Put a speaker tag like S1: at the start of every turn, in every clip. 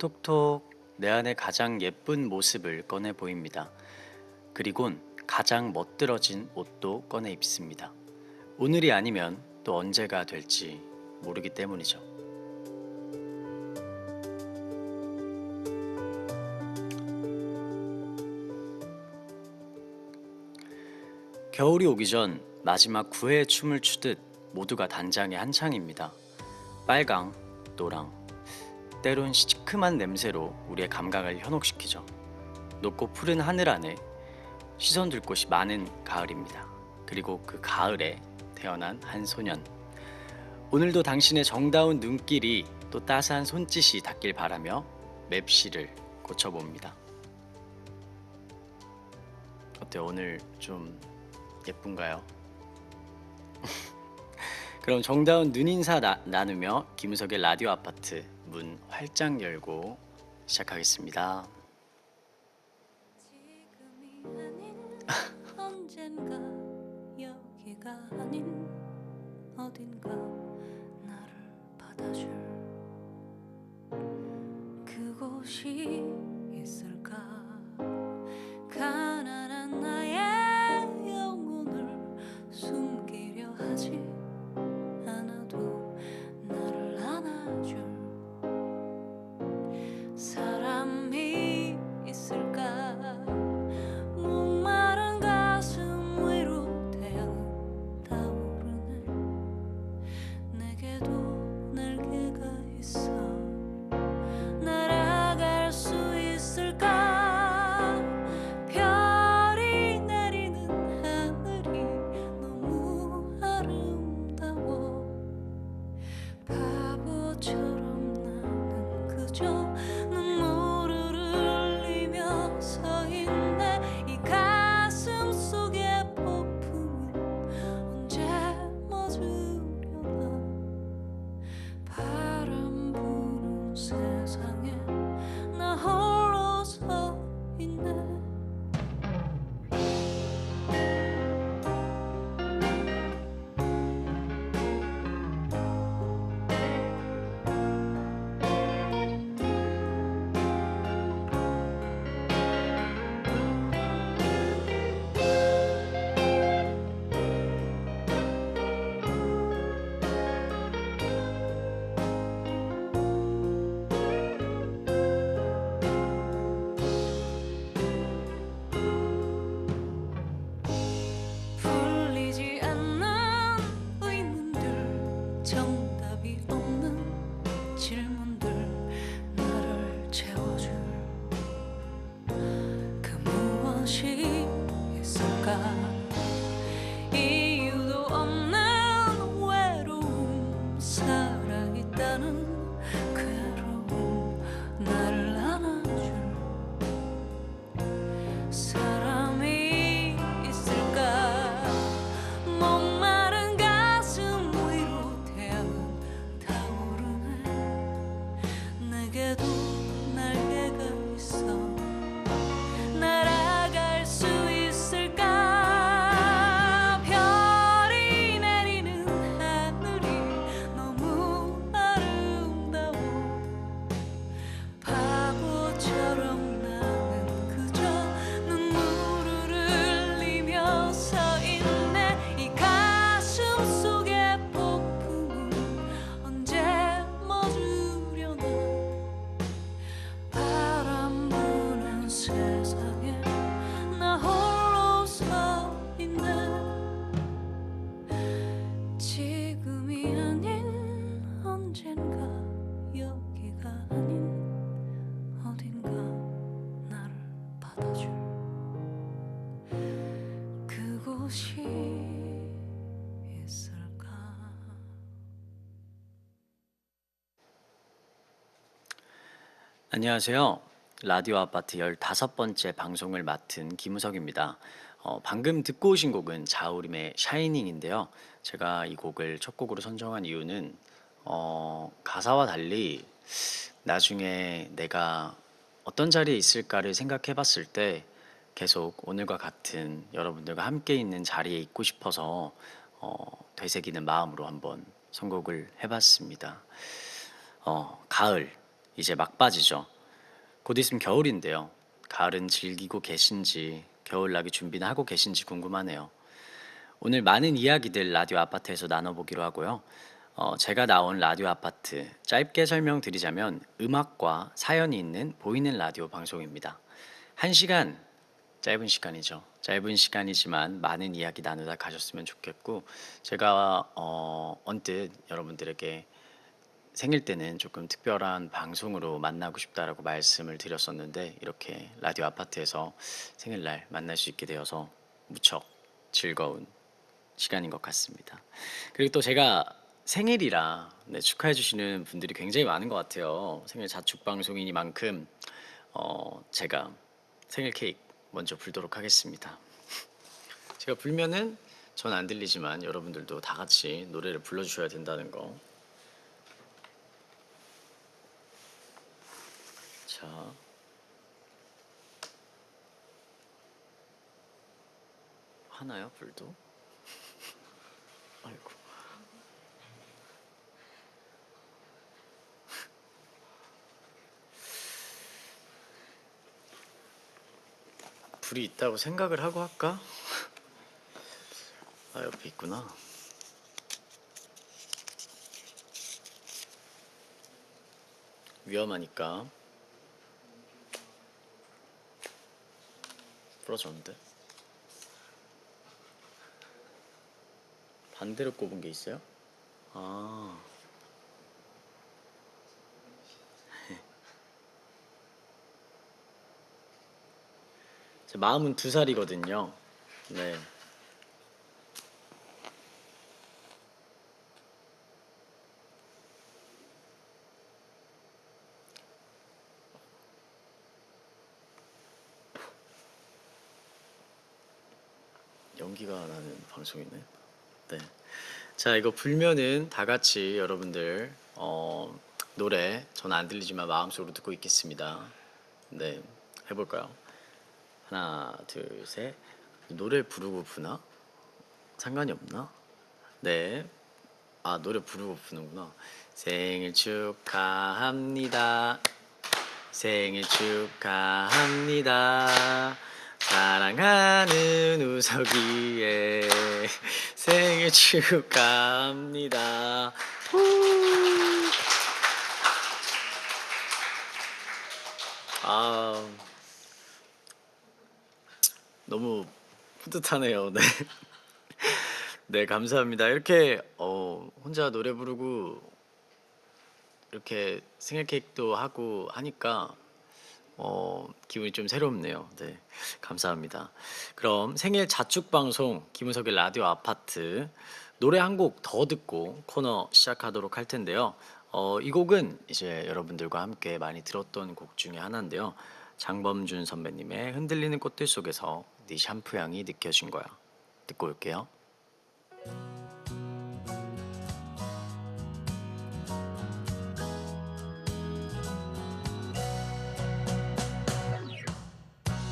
S1: 톡톡톡 내 안에 가장 예쁜 모습을 꺼내 보입니다. 그리곤 가장 멋들어진 옷도 꺼내 입습니다. 오늘이 아니면 또 언제가 될지 모르기 때문이죠. 겨울이 오기 전 마지막 구애의 춤을 추듯 모두가 단장의 한창입니다. 빨강, 노랑, 때론 시큼한 냄새로 우리의 감각을 현혹시키죠. 높고 푸른 하늘 안에 시선 둘 곳이 많은 가을입니다. 그리고 그 가을에 태어난 한 소년. 오늘도 당신의 정다운 눈길이 또 따스한 손짓이 닿길 바라며 맵시를 고쳐봅니다. 어때요? 오늘 좀 예쁜가요? 그럼 정다운 눈인사 나누며 김우석의 라디오 아파트 문 활짝 열고 시작하겠습니다.
S2: 지금이 아닌 언젠가 여기가 아닌 어딘가 나를 받아줄 그곳이 있을까. 가난한 나의 영혼을 숨기려 하지 않아도 나를 안아줄 사람이 있을까. 목마른 가슴 위로 태양 타오르네. 내게도 날개가 있어. 날아갈 수 있을까. 별이 내리는 하늘이 너무 아름다워. 바보처럼 나는 그저 눈물을 흘리며 서 있네. 이 가슴 속의 폭풍은 언제 멎으려나. 바람 부는 세상에 나 홀로 서 있네. 풀리지 않는 의문들, 정답이 없는 질문들, 나를 채워줄 그 무엇이 있을까. 이유도 없는 외로움, 살아있다는 괴로움, 나를 안아줄 사람이 있을까. 목마른 가슴 위로 태양은 타오르네. 내게도 날개가 있어. 날아갈 수 있을까. 별이 내리는 하늘이 너무 아름다워. 바보처럼 나는 그저 눈물을 흘리며 서 있네. 이 가슴 속의 폭풍은 언제 멎으려나. 바람 부는 세상에 나 홀로 서 있네. 지금이 아닌 언젠가 여기가 아닌 어딘가 나를 받아줄 그곳이 있을까.
S1: 안녕하세요. 라디오 아파트 15번째 방송을 맡은 김우석입니다. 방금 듣고 오신 곡은 자우림의 샤이닝인데요. 제가 이 곡을 첫 곡으로 선정한 이유는 가사와 달리 나중에 내가 어떤 자리에 있을까를 생각해 봤을 때 계속 오늘과 같은 여러분들과 함께 있는 자리에 있고 싶어서 되새기는 마음으로 한번 선곡을 해봤습니다. 가을 이제 막바지죠. 곧 있으면 겨울인데요. 가을은 즐기고 계신지, 겨울나기 준비는 하고 계신지 궁금하네요. 오늘 많은 이야기들 라디오 아파트에서 나눠보기로 하고요. 제가 나온 라디오 아파트, 짧게 설명드리자면 음악과 사연이 있는 보이는 라디오 방송입니다. 1시간, 짧은 시간이죠. 짧은 시간이지만 많은 이야기 나누다 가셨으면 좋겠고, 제가 언뜻 여러분들에게 생일 때는 조금 특별한 방송으로 만나고 싶다라고 말씀을 드렸었는데, 이렇게 라디오 아파트에서 생일날 만날 수 있게 되어서 무척 즐거운 시간인 것 같습니다. 그리고 또 제가 생일이라 축하해 주시는 분들이 굉장히 많은 것 같아요. 생일 자축 방송이니만큼 제가 생일 케이크 먼저 불도록 하겠습니다. 제가 불면은 전 안 들리지만 여러분들도 다 같이 노래를 불러주셔야 된다는 거. 자, 하나요 불도? 아이고. 불이 있다고 생각을 하고 할까? 아, 옆에 있구나. 위험하니까. 부러졌는데. 반대로 꼽은 게 있어요? 아, 제 마음은 2살이거든요. 네. 연기가 나는 방송이네. 네. 자, 이거 불면은 다 같이 여러분들 노래 전 안 들리지만 마음속으로 듣고 있겠습니다. 네, 해볼까요? 하나, 둘, 셋. 노래 부르고 부나? 상관이 없나? 네. 아, 노래 부르고 부는구나. 생일 축하합니다. 생일 축하합니다. 사랑하는 우석이의 생일 축하합니다. 후. 아, 너무 뿌듯하네요. 네. 네, 감사합니다. 이렇게 혼자 노래 부르고 이렇게 생일 케이크도 하고 하니까 기분이 좀 새롭네요. 네, 감사합니다. 그럼 생일 자축 방송 김우석의 라디오 아파트 노래 한 곡 더 듣고 코너 시작하도록 할 텐데요. 이 곡은 이제 여러분들과 함께 많이 들었던 곡 중에 하나인데요. 장범준 선배님의 흔들리는 꽃들 속에서 네 샴푸 향이 느껴진 거야. 듣고 올게요.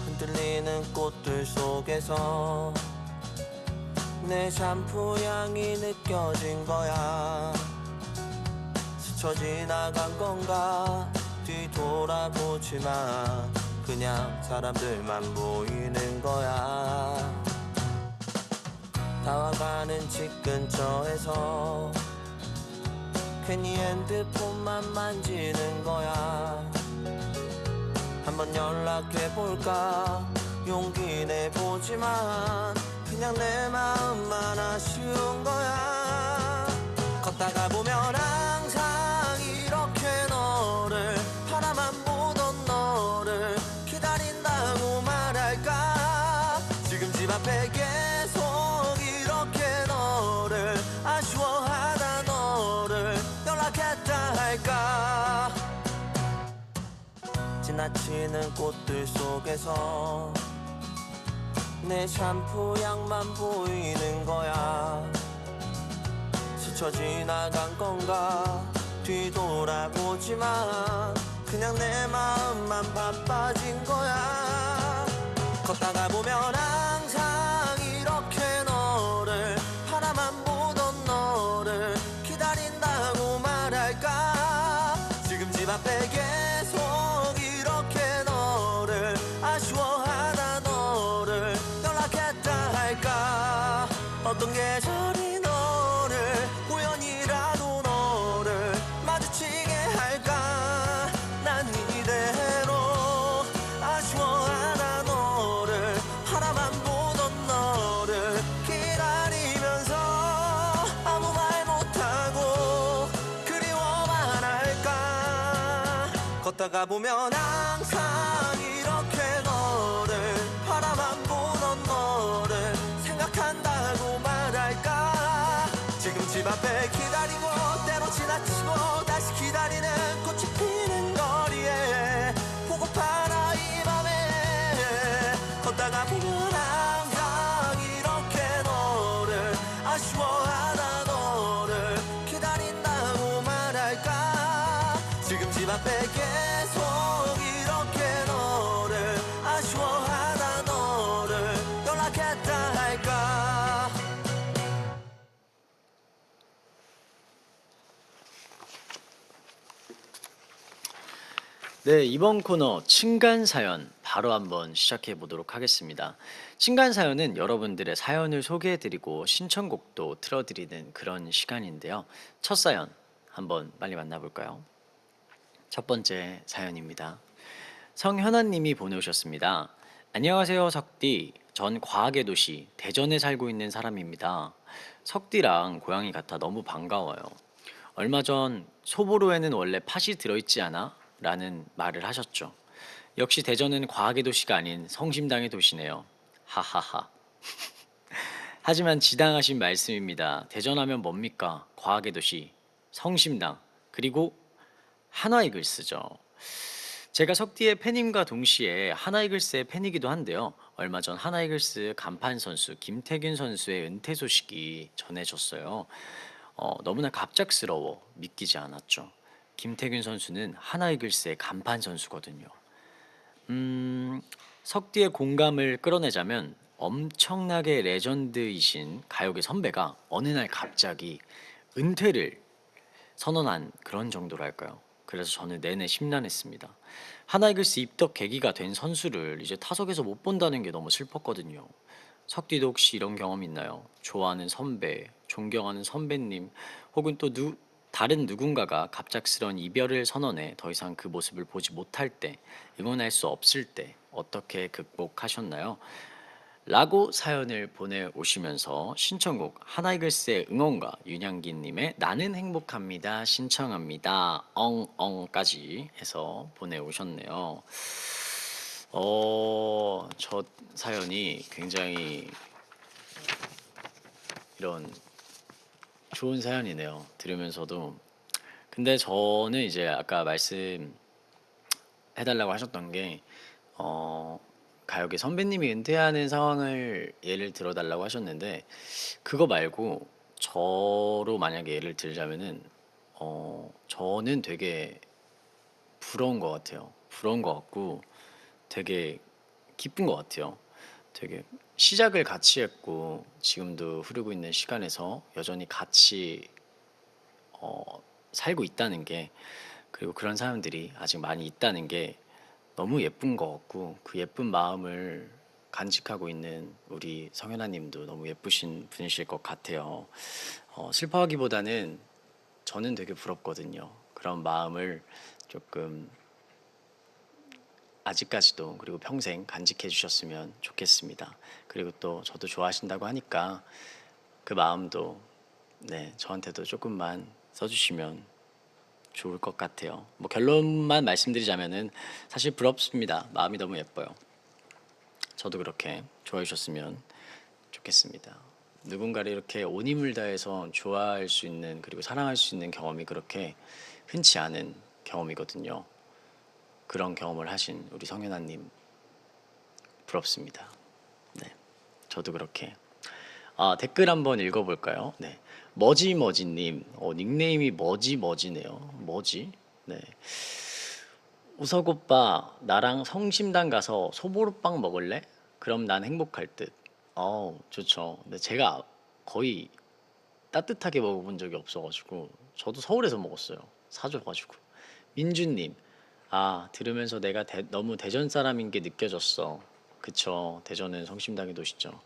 S3: 흔들리는 꽃들 속에서 내 샴푸 향이 느껴진 거야. 스쳐 지나간 건가 뒤돌아보지만 그냥 사람들만 보이는 거야. 다와가는 집 근처에서 괜히 핸드폰만 만지는 거야. 한번 연락해볼까 용기 내보지만 그냥 내 마음만 아쉬운 거야. 걷다가 보면 항상 이렇게 너를 바라만 보던 너를 기다린다고 말할까. 지금 집 앞에 계속 이렇게 너를 아쉬워하다 너를 연락했다 할까. 지나치는 꽃들 속에서 내 샴푸 향만 보이는 거야. 스쳐 지나간 건가 뒤돌아보지만 그냥 내 마음만 바빠진 거야. 걷다가 보면 항상 이렇게 너를 바라만 보던 너를 기다린다고 말할까. 지금 집 앞에 계속 이렇게 걷다가 보면 항상 이렇게 너를 바라만 보던 너를 생각한다고 말할까. 지금 집 앞에 기다리고 때로 지나치고 다시 기다리는 꽃이 피는 거리에 보고파라 이 밤에. 걷다가 보면 항상 이렇게 너를 아쉬워하다 너를 기다린다고 말할까. 지금 집 앞에 계속 이렇게 너를 아쉬워하다 너를 연락했다 할까.
S1: 네, 이번 코너 층간 사연 바로 한번 시작해 보도록 하겠습니다. 층간 사연은 여러분들의 사연을 소개해 드리고 신청곡도 틀어 드리는 그런 시간인데요. 첫 사연 한번 빨리 만나볼까요? 첫 번째 사연입니다. 성현아 님이 보내오셨습니다. 안녕하세요, 석디. 전 과학의 도시 대전에 살고 있는 사람입니다. 석디랑 고향이 같아 너무 반가워요. 얼마 전 소보로에는 원래 팥이 들어있지 않아? 라는 말을 하셨죠. 역시 대전은 과학의 도시가 아닌 성심당의 도시네요. 하하하. 하지만 지당하신 말씀입니다. 대전하면 뭡니까? 과학의 도시, 성심당, 그리고 하나이글스죠. 제가 석디의 팬임과 동시에 하나이글스의 팬이기도 한데요. 얼마 전 하나이글스 간판 선수 김태균 선수의 은퇴 소식이 전해졌어요. 너무나 갑작스러워 믿기지 않았죠. 김태균 선수는 하나이글스의 간판 선수거든요. 석디의 공감을 끌어내자면 엄청나게 레전드이신 가요계 선배가 어느 날 갑자기 은퇴를 선언한 그런 정도랄까요. 그래서 저는 내내 심란했습니다. 하나이글스 입덕 계기가 된 선수를 이제 타석에서 못 본다는 게 너무 슬펐거든요. 석디도 혹시 이런 경험 있나요? 좋아하는 선배, 존경하는 선배님, 혹은 또 다른 누군가가 갑작스런 이별을 선언해 더 이상 그 모습을 보지 못할 때, 응원할 수 없을 때 어떻게 극복하셨나요? 라고 사연을 보내오시면서 신청곡 하나이글스의 응원가 윤향기님의 나는 행복합니다 신청합니다 엉엉까지 해서 보내오셨네요. 첫 사연이 굉장히 이런 좋은 사연이네요. 들으면서도. 근데 저는 이제 아까 말씀해달라고 하셨던 게 가요계 선배님이 은퇴하는 상황을 예를 들어달라고 하셨는데, 그거 말고 저로 만약에 예를 들자면은 저는 되게 부러운 것 같아요. 부러운 것 같고 되게 기쁜 것 같아요. 되게 시작을 같이 했고 지금도 흐르고 있는 시간에서 여전히 같이 살고 있다는 게, 그리고 그런 사람들이 아직 많이 있다는 게 너무 예쁜 것 같고, 그 예쁜 마음을 간직하고 있는 우리 성현아 님도 너무 예쁘신 분이실 것 같아요. 슬퍼하기보다는 저는 되게 부럽거든요. 그런 마음을 조금 아직까지도, 그리고 평생 간직해 주셨으면 좋겠습니다. 그리고 또 저도 좋아하신다고 하니까 그 마음도 저한테도 조금만 써주시면 좋을 것 같아요. 뭐 결론만 말씀드리자면은 사실 부럽습니다. 마음이 너무 예뻐요. 저도 그렇게 좋아해 주셨으면 좋겠습니다. 누군가를 이렇게 온 힘을 다해서 좋아할 수 있는, 그리고 사랑할 수 있는 경험이 그렇게 흔치 않은 경험이거든요. 그런 경험을 하신 우리 성현아님 부럽습니다. 네, 저도 그렇게. 댓글 한번 읽어볼까요? 네, 머지머지님, 닉네임이 머지머지네요. 머지. 네. 우석 오빠, 나랑 성심당 가서 소보루빵 먹을래? 그럼 난 행복할 듯. 좋죠. 근데 제가 거의 따뜻하게 먹어본 적이 없어가지고 저도 서울에서 먹었어요. 사줘가지고. 민주님, 들으면서 내가 너무 대전 사람인 게 느껴졌어. 그쵸. 대전은 성심당의 도시죠.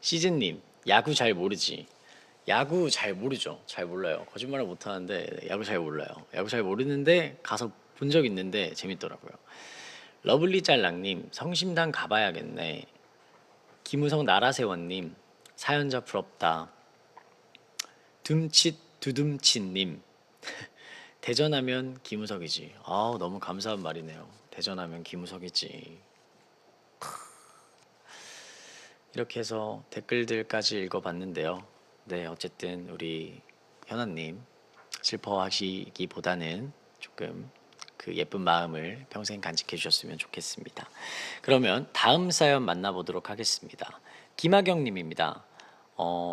S1: 시즈님, 야구 잘 모르지. 야구 잘 모르죠. 잘 몰라요. 거짓말을 못 하는데 야구 잘 몰라요. 야구 잘 모르는데 가서 본 적 있는데 재밌더라고요. 러블리 짤랑님, 성심당 가봐야겠네. 김우성 나라세원님, 사연자 부럽다. 둠칫 두둠칫님, 대전하면 김우석이지. 아우 너무 감사한 말이네요. 대전하면 김우석이지. 이렇게 해서 댓글들까지 읽어봤는데요. 네, 어쨌든 우리 현아님 슬퍼하시기보다는 조금 그 예쁜 마음을 평생 간직해 주셨으면 좋겠습니다. 그러면 다음 사연 만나보도록 하겠습니다. 김하경님입니다.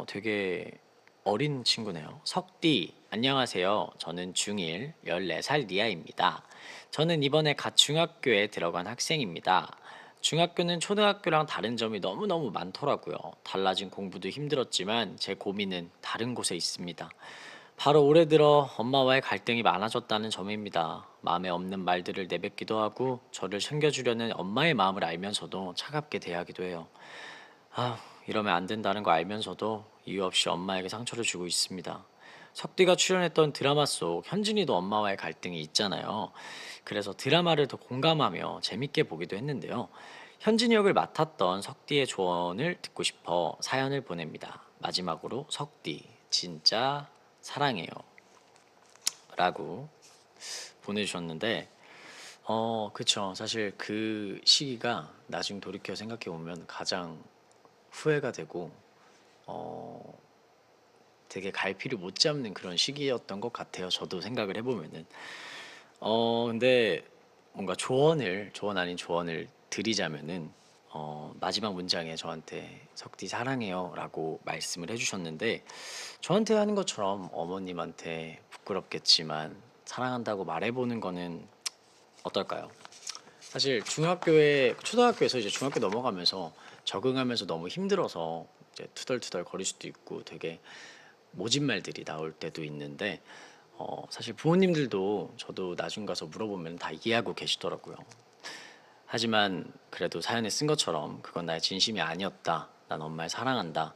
S1: 되게 어린 친구네요. 석디, 안녕하세요. 저는 중1 14살 니아입니다. 저는 이번에 갓 중학교에 들어간 학생입니다. 중학교는 초등학교랑 다른 점이 너무너무 많더라고요. 달라진 공부도 힘들었지만 제 고민은 다른 곳에 있습니다. 바로 올해 들어 엄마와의 갈등이 많아졌다는 점입니다. 마음에 없는 말들을 내뱉기도 하고 저를 챙겨주려는 엄마의 마음을 알면서도 차갑게 대하기도 해요. 이러면 안 된다는 거 알면서도 이유 없이 엄마에게 상처를 주고 있습니다. 석디가 출연했던 드라마 속 현진이도 엄마와의 갈등이 있잖아요. 그래서 드라마를 더 공감하며 재밌게 보기도 했는데요. 현진이 역을 맡았던 석디의 조언을 듣고 싶어 사연을 보냅니다. 마지막으로 석디 진짜 사랑해요 라고 보내주셨는데 그쵸. 사실 그 시기가 나중 돌이켜 생각해 보면 가장 후회가 되고 되게 갈피를 못 잡는 그런 시기였던 것 같아요. 저도 생각을 해보면은 근데 뭔가 조언 아닌 조언을 드리자면은 마지막 문장에 저한테 석디 사랑해요라고 말씀을 해주셨는데 저한테 하는 것처럼 어머님한테 부끄럽겠지만 사랑한다고 말해보는 거는 어떨까요? 사실 초등학교에서 이제 중학교 넘어가면서 적응하면서 너무 힘들어서 이제 투덜투덜 거릴 수도 있고 되게 모진 말들이 나올 때도 있는데 사실 부모님들도 저도 나중 가서 물어보면 다 이해하고 계시더라고요. 하지만 그래도 사연에 쓴 것처럼 그건 나의 진심이 아니었다. 난 엄마를 사랑한다.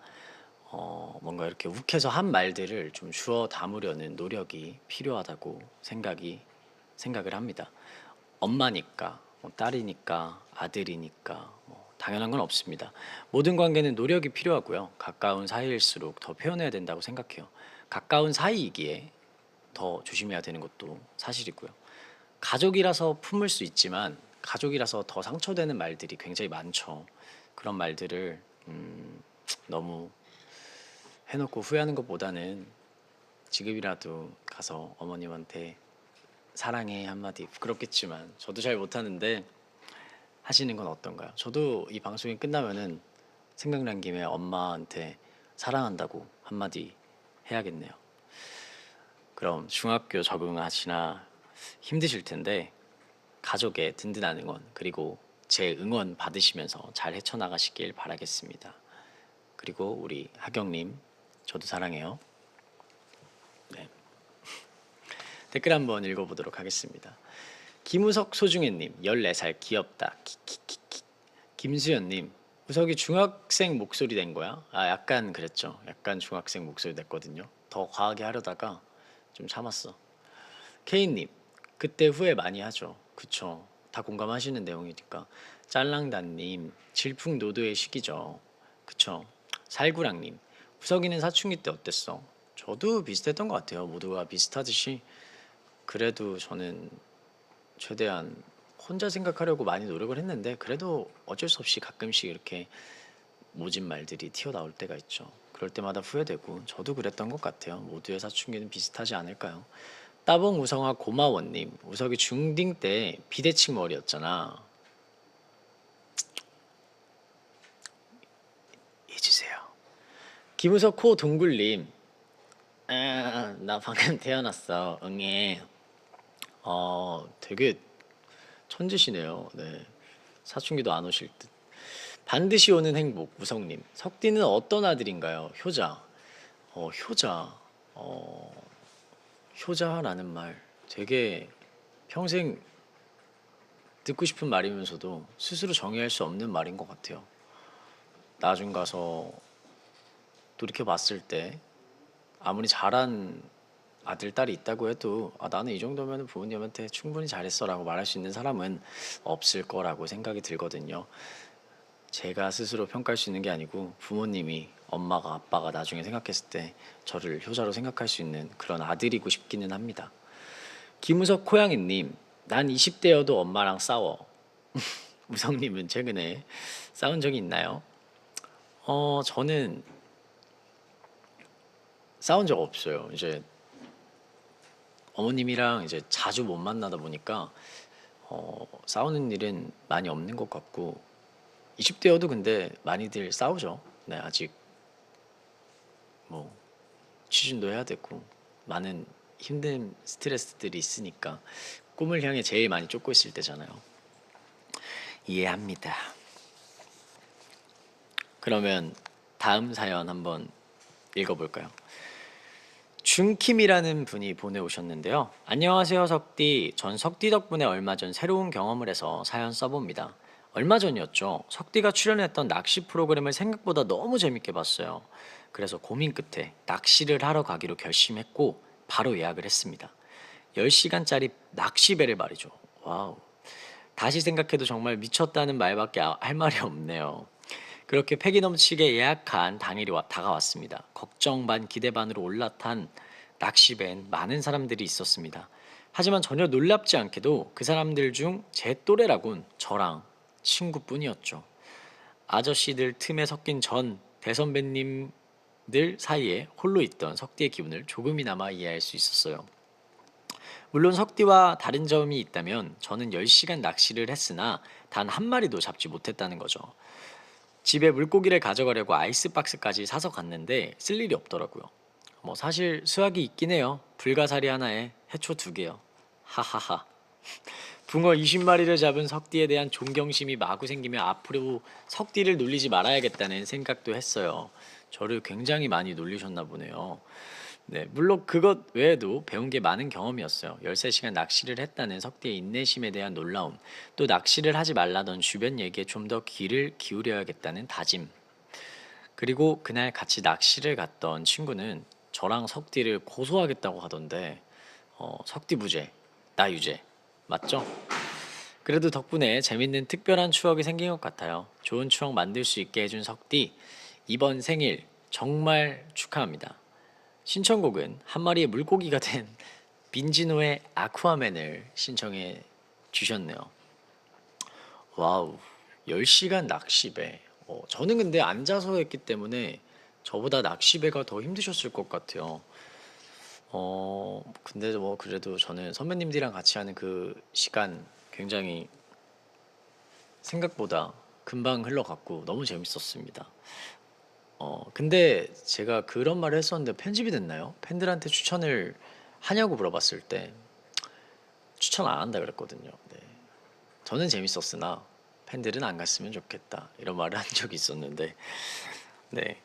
S1: 뭔가 이렇게 욱해서 한 말들을 좀 주워 담으려는 노력이 필요하다고 생각을 합니다. 엄마니까, 뭐 딸이니까, 아들이니까 뭐 당연한 건 없습니다. 모든 관계는 노력이 필요하고요. 가까운 사이일수록 더 표현해야 된다고 생각해요. 가까운 사이이기에 더 조심해야 되는 것도 사실이고요. 가족이라서 품을 수 있지만 가족이라서 더 상처되는 말들이 굉장히 많죠. 그런 말들을 너무 해놓고 후회하는 것보다는 지금이라도 가서 어머님한테 사랑해 한마디 부끄럽겠지만 저도 잘 못하는데 하시는 건 어떤가요? 저도 이 방송이 끝나면은 생각난 김에 엄마한테 사랑한다고 한마디 해야겠네요. 그럼 중학교 적응하시나 힘드실 텐데 가족의 든든한 응원 그리고 제 응원 받으시면서 잘 헤쳐나가시길 바라겠습니다. 그리고 우리 하경님 저도 사랑해요. 네. 댓글 한번 읽어보도록 하겠습니다. 김우석 소중해님 14살 귀엽다. 키키키키. 김수연님 우석이 중학생 목소리 낸 거야? 약간 그랬죠. 약간 중학생 목소리 냈거든요. 더 과하게 하려다가 좀 참았어. 케이님 그때 후회 많이 하죠. 그쵸. 다 공감하시는 내용이니까. 짤랑단님 질풍노도의 시기죠. 그쵸. 살구랑님 우석이는 사춘기 때 어땠어? 저도 비슷했던 것 같아요. 모두가 비슷하듯이 그래도 저는 최대한 혼자 생각하려고 많이 노력을 했는데 그래도 어쩔 수 없이 가끔씩 이렇게 모진 말들이 튀어나올 때가 있죠. 그럴 때마다 후회되고 저도 그랬던 것 같아요. 모두의 사춘기는 비슷하지 않을까요? 따봉 우성아 고마워님 우석이 중딩 때 비대칭 머리였잖아. 잊으세요. 김우석 코 동굴님 나 방금 태어났어. 응애. 되게 천재시네요. 네. 사춘기도 안 오실 듯. 반드시 오는 행복 우성님. 석디는 어떤 아들인가요? 효자. 효자. 효자라는 말 되게 평생 듣고 싶은 말이면서도 스스로 정의할 수 없는 말인 것 같아요. 나중 가서 돌이켜 봤을 때 아무리 잘한 아들, 딸이 있다고 해도 나는 이 정도면 부모님한테 충분히 잘했어 라고 말할 수 있는 사람은 없을 거라고 생각이 들거든요. 제가 스스로 평가할 수 있는 게 아니고 부모님이 엄마가 아빠가 나중에 생각했을 때 저를 효자로 생각할 수 있는 그런 아들이고 싶기는 합니다. 김우석 코양이님, 난 20대여도 엄마랑 싸워. 우성님은 최근에 싸운 적이 있나요? 저는 싸운 적 없어요. 이제 어머님이랑 이제 자주 못 만나다 보니까 싸우는 일은 많이 없는 것 같고 20대여도 근데 많이들 싸우죠. 네, 아직 뭐 취준도 해야 되고 많은 힘든 스트레스들이 있으니까 꿈을 향해 제일 많이 쫓고 있을 때잖아요. 이해합니다. 그러면 다음 사연 한번 읽어볼까요? 준킴이라는 분이 보내오셨는데요. 안녕하세요 석디. 전 석디 덕분에 얼마 전 새로운 경험을 해서 사연 써봅니다. 얼마 전이었죠. 석디가 출연했던 낚시 프로그램을 생각보다 너무 재밌게 봤어요. 그래서 고민 끝에 낚시를 하러 가기로 결심했고 바로 예약을 했습니다. 10시간짜리 낚시배를 말이죠. 와우. 다시 생각해도 정말 미쳤다는 말밖에 할 말이 없네요. 그렇게 패기 넘치게 예약한 당일이 다가왔습니다. 걱정 반 기대 반으로 올라탄 낚시배엔 많은 사람들이 있었습니다. 하지만 전혀 놀랍지 않게도 그 사람들 중 제 또래라곤 저랑 친구뿐이었죠. 아저씨들 틈에 섞인 전 대선배님들 사이에 홀로 있던 석디의 기분을 조금이나마 이해할 수 있었어요. 물론 석디와 다른 점이 있다면 저는 10시간 낚시를 했으나 단 한 마리도 잡지 못했다는 거죠. 집에 물고기를 가져가려고 아이스박스까지 사서 갔는데 쓸 일이 없더라고요. 뭐 사실 수확이 있긴 해요. 불가사리 하나에 해초 2개요. 하하하. 붕어 20마리를 잡은 석디에 대한 존경심이 마구 생기며 앞으로 석디를 놀리지 말아야겠다는 생각도 했어요. 저를 굉장히 많이 놀리셨나 보네요. 네, 물론 그것 외에도 배운 게 많은 경험이었어요. 13시간 낚시를 했다는 석디의 인내심에 대한 놀라움, 또 낚시를 하지 말라던 주변 얘기에 좀 더 귀를 기울여야겠다는 다짐. 그리고 그날 같이 낚시를 갔던 친구는 저랑 석디를 고소하겠다고 하던데 석디 무죄, 나 유죄. 맞죠? 그래도 덕분에 재밌는 특별한 추억이 생긴 것 같아요. 좋은 추억 만들 수 있게 해준 석디, 이번 생일 정말 축하합니다. 신청곡은 한 마리의 물고기가 된 빈지노의 아쿠아맨을 신청해 주셨네요. 와우, 10시간 낚시배. 저는 근데 앉아서 했기 때문에 저보다 낚시배가 더 힘드셨을 것 같아요. 근데 뭐 그래도 저는 선배님들이랑 같이 하는 그 시간 굉장히 생각보다 금방 흘러갔고 너무 재밌었습니다. 근데 제가 그런 말을 했었는데 편집이 됐나요? 팬들한테 추천을 하냐고 물어봤을 때 추천 안 한다 그랬거든요. 네. 저는 재밌었으나 팬들은 안 갔으면 좋겠다 이런 말을 한 적이 있었는데 네.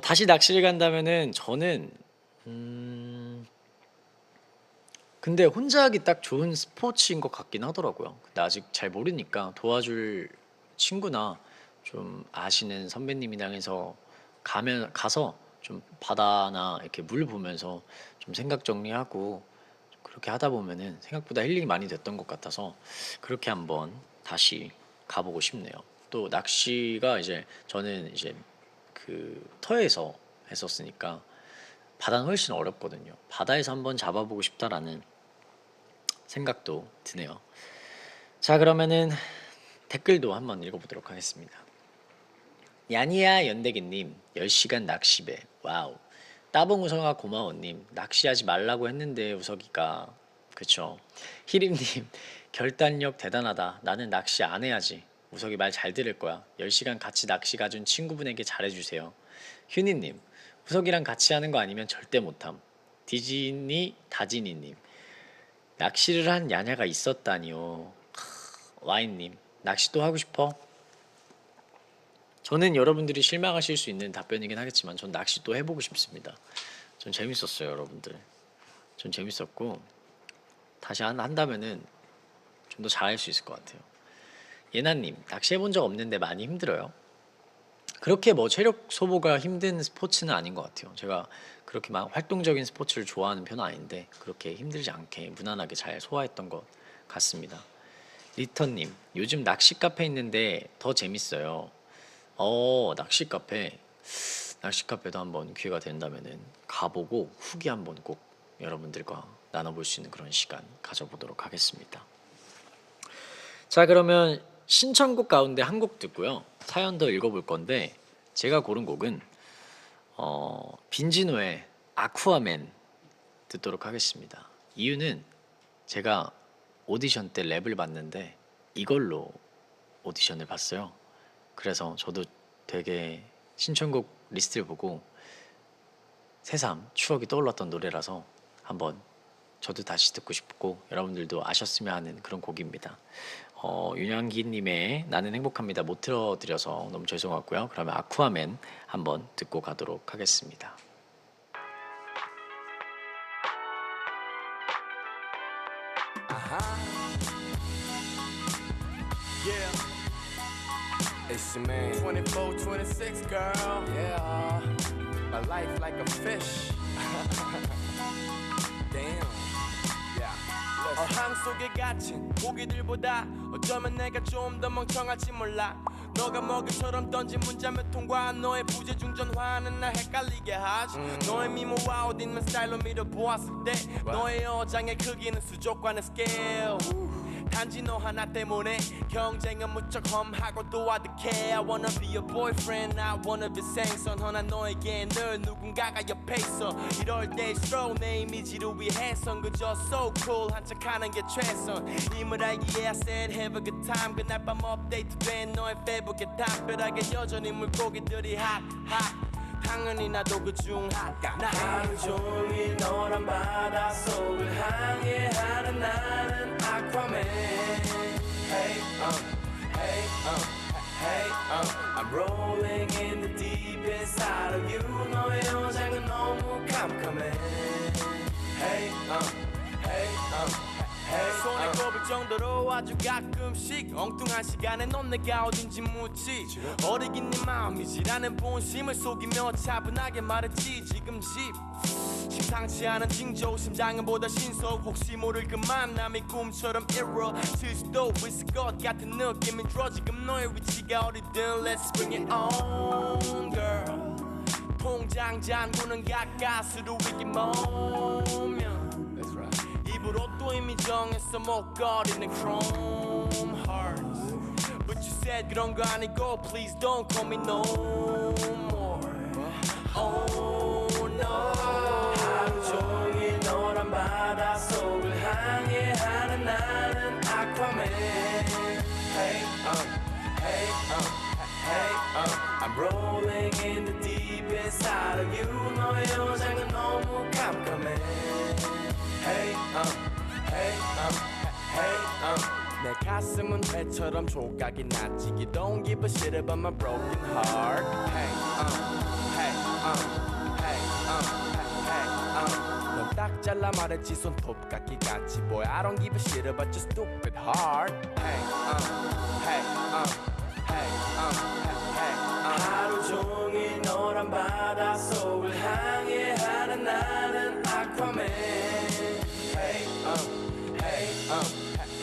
S1: 다시 낚시를 간다면은 저는 근데 혼자 하기 딱 좋은 스포츠인 것 같긴 하더라고요. 근데 아직 잘 모르니까 도와줄 친구나 좀 아시는 선배님이랑 해서 가서 좀 바다나 이렇게 물 보면서 좀 생각 정리하고 그렇게 하다 보면은 생각보다 힐링이 많이 됐던 것 같아서 그렇게 한번 다시 가보고 싶네요. 또 낚시가 이제 저는 이제 그 터에서 했었으니까 바다는 훨씬 어렵거든요. 바다에서 한번 잡아보고 싶다라는 생각도 드네요. 자, 그러면은 댓글도 한번 읽어보도록 하겠습니다. 야니야 연대기님 10시간 낚시배 와우. 따봉 우성아 고마워님 낚시하지 말라고 했는데 우석이가 그쵸. 희림님 결단력 대단하다. 나는 낚시 안 해야지. 우석이 말 잘 들을 거야. 10시간 같이 낚시 가준 친구분에게 잘해주세요. 휴니님 우석이랑 같이 하는 거 아니면 절대 못함. 디지니 다지니님 낚시를 한 야냐가 있었다니요. 와인님 낚시도 하고 싶어? 저는 여러분들이 실망하실 수 있는 답변이긴 하겠지만 전 낚시도 해보고 싶습니다. 전 재밌었어요 여러분들. 전 재밌었고 다시 한다면은 좀 더 잘할 수 있을 것 같아요. 예나님 낚시해본 적 없는데 많이 힘들어요? 그렇게 뭐 체력 소모가 힘든 스포츠는 아닌 것 같아요. 제가 그렇게 막 활동적인 스포츠를 좋아하는 편은 아닌데 그렇게 힘들지 않게 무난하게 잘 소화했던 것 같습니다. 리턴님 요즘 낚시 카페 있는데 더 재밌어요. 낚시 카페도 한번 기회가 된다면은 가보고 후기 한번 꼭 여러분들과 나눠볼 수 있는 그런 시간 가져보도록 하겠습니다. 자, 그러면 신청곡 가운데 한 곡 듣고요. 사연 더 읽어볼 건데 제가 고른 곡은 빈지노의 아쿠아맨 듣도록 하겠습니다. 이유는 제가 오디션 때 랩을 봤는데 이걸로 오디션을 봤어요. 그래서 저도 되게 신청곡 리스트를 보고 새삼 추억이 떠올랐던 노래라서 한번 저도 다시 듣고 싶고 여러분들도 아셨으면 하는 그런 곡입니다. 윤양기님의 나는 행복합니다 못 틀어드려서 너무 죄송하고요. 그러면 아쿠아맨 한번 듣고 가도록 하겠습니다.
S3: Yeah, it's your man. 24, 26, girl. Yeah, my life like a fish. Damn. 어항 속에 갇힌 고기들보다 어쩌면 내가 좀 더 멍청할지 몰라. 너가 먹이처럼 던진 문자 몇 통과 너의 부재중전화는 날 헷갈리게 하지. 너의 미모와 옷 입는 스타일로 밀어보았을 때 너의 여장의 크기는 수족관의 스케일. 단지 너 하나 때문에 경쟁은 무척 험하고 또 아득해. I wanna be your boyfriend, I wanna be 생선. 허나 너에게 늘 누군가가 옆에 있어. 이럴 때일수록 내 이미지를 위해선 그저 so cool 한척 하는 게 최선. 임을 알기에 I said have a good time. 그날 밤 업데이트된 너의 페북에 담벼락에 여전히 물고기들이 hot hot. 당연히 나도 그중 나 하루 종일 너란 바다 속을 항해하는 나는 아쿠아맨. Hey, hey, hey, I'm rolling in the deep inside of you. 너의 여장은 너무 깜깜해. Hey, hey, hey, 손에 꼽을 정도로 아주 가끔씩 엉뚱한 시간에 넌 내가 어딘지 묻지. 어리긴 네 마음이지라는 본심을 속이며 차분하게 말했지. 지금 심상치 않은 징조 심장은 보다 신속. 혹시 모를 그 만남이 꿈처럼 이루어질 수도 있을 것 같은 느낌이 들어. 지금 너의 위치가 어디든 Let's bring it on girl. 통장 잔고는 가까스로 위기 모면 입으로 또 이미 정했어 목걸이는 chrome hearts. But you said 그런 거 아니고 Please don't call me no more. Oh no. 하루 종일 너란 바다 속을 항해하는 나는 아쿠아맨. Hey, hey, hey, I'm rolling in the deep inside of you. 너의 여장은 너무 깜깜해. Hey, hey, hey, 내 가슴은 회처럼 조각이 났지. You don't give a shit about my broken heart. Hey, hey, hey, hey, 넌 딱 잘라 말했지 손톱깎이 같이. Boy, I don't give a shit about your stupid heart. Hey, hey, hey, hey, 하루 종일 너란 바다 속을 항해하는 나는 아쿠아맨. Hey,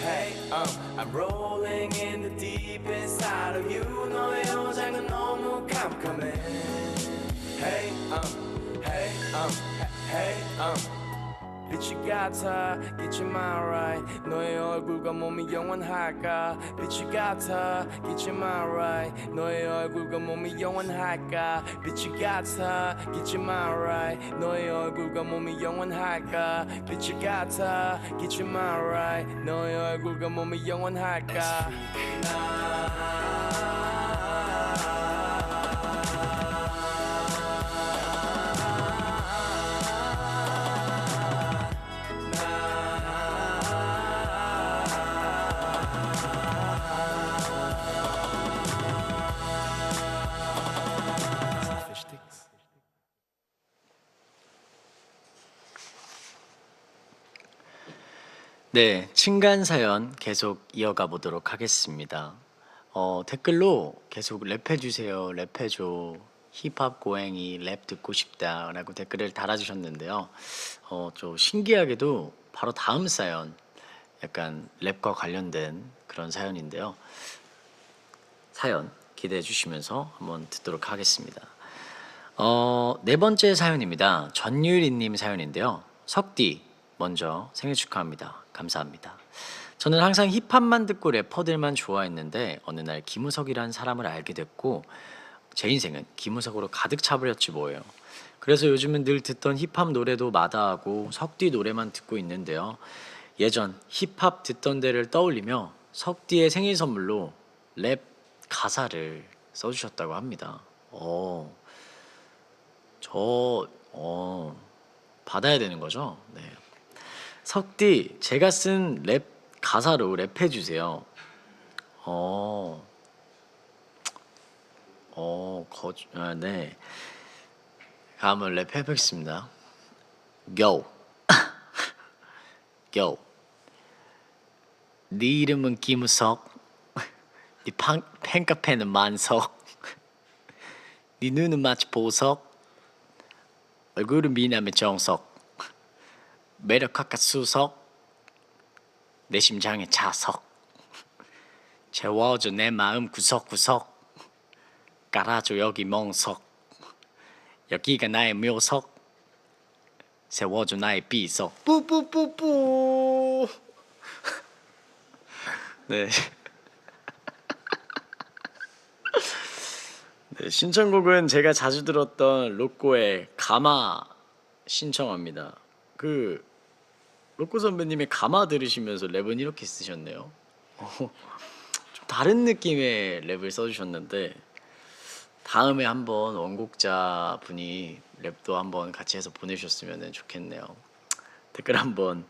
S3: hey, I'm rolling in the deep inside of you. 너의 여장은 너무 깜깜해. Hey, hey, hey, 빛이 같아 잊지 마라. 너의 얼굴과 몸이 영원할까. 빛이 같아 잊지 마라. 너의 얼굴과 몸이 영원할까. 빛이 같아 잊지 마라. 너의 얼굴과 몸이 영원할까. 빛이 같아 잊지 마라. 너의 얼굴과 몸이 영원할까.
S1: 네, 층간 사연 계속 이어가 보도록 하겠습니다. 댓글로 계속 랩해주세요, 랩해줘, 힙합 고양이 랩 듣고 싶다라고 댓글을 달아주셨는데요. 좀 신기하게도 바로 다음 사연, 약간 랩과 관련된 그런 사연인데요. 사연 기대해 주시면서 한번 듣도록 하겠습니다. 네 번째 사연입니다. 전유리님 사연인데요. 석디, 먼저 생일 축하합니다. 감사합니다. 저는 항상 힙합만 듣고 래퍼들만 좋아했는데 어느 날 김우석이라는 사람을 알게 됐고 제 인생은 김우석으로 가득 차버렸지 뭐예요. 그래서 요즘은 늘 듣던 힙합 노래도 마다하고 석디 노래만 듣고 있는데요. 예전 힙합 듣던 데를 떠올리며 석디의 생일 선물로 랩 가사를 써주셨다고 합니다. 받아야 되는 거죠? 네. 석디, 제가 쓴 랩 가사로 랩해 주세요. 네. 한번 랩해 보겠습니다. Go. Go. 네 이름은 김우석. 네 팬카페는 만석. 네 눈은 마치 보석. 얼굴은 미남의 정석. 매력 가까 수석. 내 심장의 자석. 채워줘 내 마음 구석구석. 깔아줘 여기 멍석. 여기가 나의 묘석. 세워줘 나의 비석. 뿌뿌뿌뿌. 네. 네, 신청곡은 제가 자주 들었던 로꼬의 가마 신청합니다. 그 로꼬 선배님의 가마 들으시면서 랩은 이렇게 쓰셨네요. 좀 다른 느낌의 랩을 써주셨는데 다음에 한번 원곡자 분이 랩도 한번 같이 해서 보내주셨으면 좋겠네요. 댓글 한번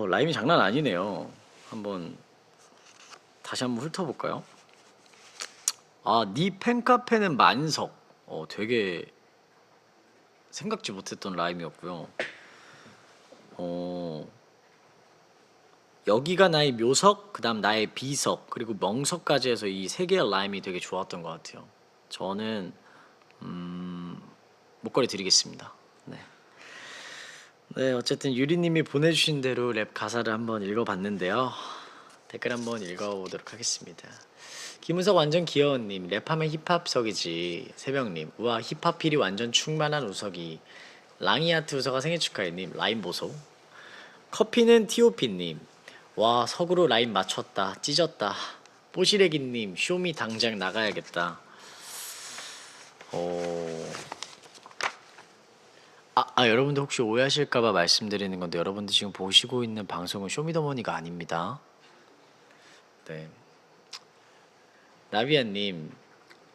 S1: 라임이 장난 아니네요. 한번 다시 한번 훑어볼까요? 네 팬카페는 만석. 되게 생각지 못했던 라임이었고요. 여기가 나의 묘석, 그다음 나의 비석, 그리고 멍석까지 해서 이 세 개의 라임이 되게 좋았던 것 같아요. 저는 목걸이 드리겠습니다. 네. 네, 어쨌든 유리님이 보내주신 대로 랩 가사를 한번 읽어봤는데요. 댓글 한번 읽어보도록 하겠습니다. 김우석 완전 귀여운님, 랩하면 힙합석이지. 새벽님, 우와 힙합필이 완전 충만한 우석이. 랑이아트 우석아 생일 축하해님, 라임 보소. 커피는 티오피님, 와 석으로 라인 맞췄다, 찢었다. 뽀시래기님, 쇼미 당장 나가야겠다. 여러분들 혹시 오해하실까봐 말씀드리는 건데 여러분들 지금 보시고 있는 방송은 쇼미더머니가 아닙니다. 네. 나비아님,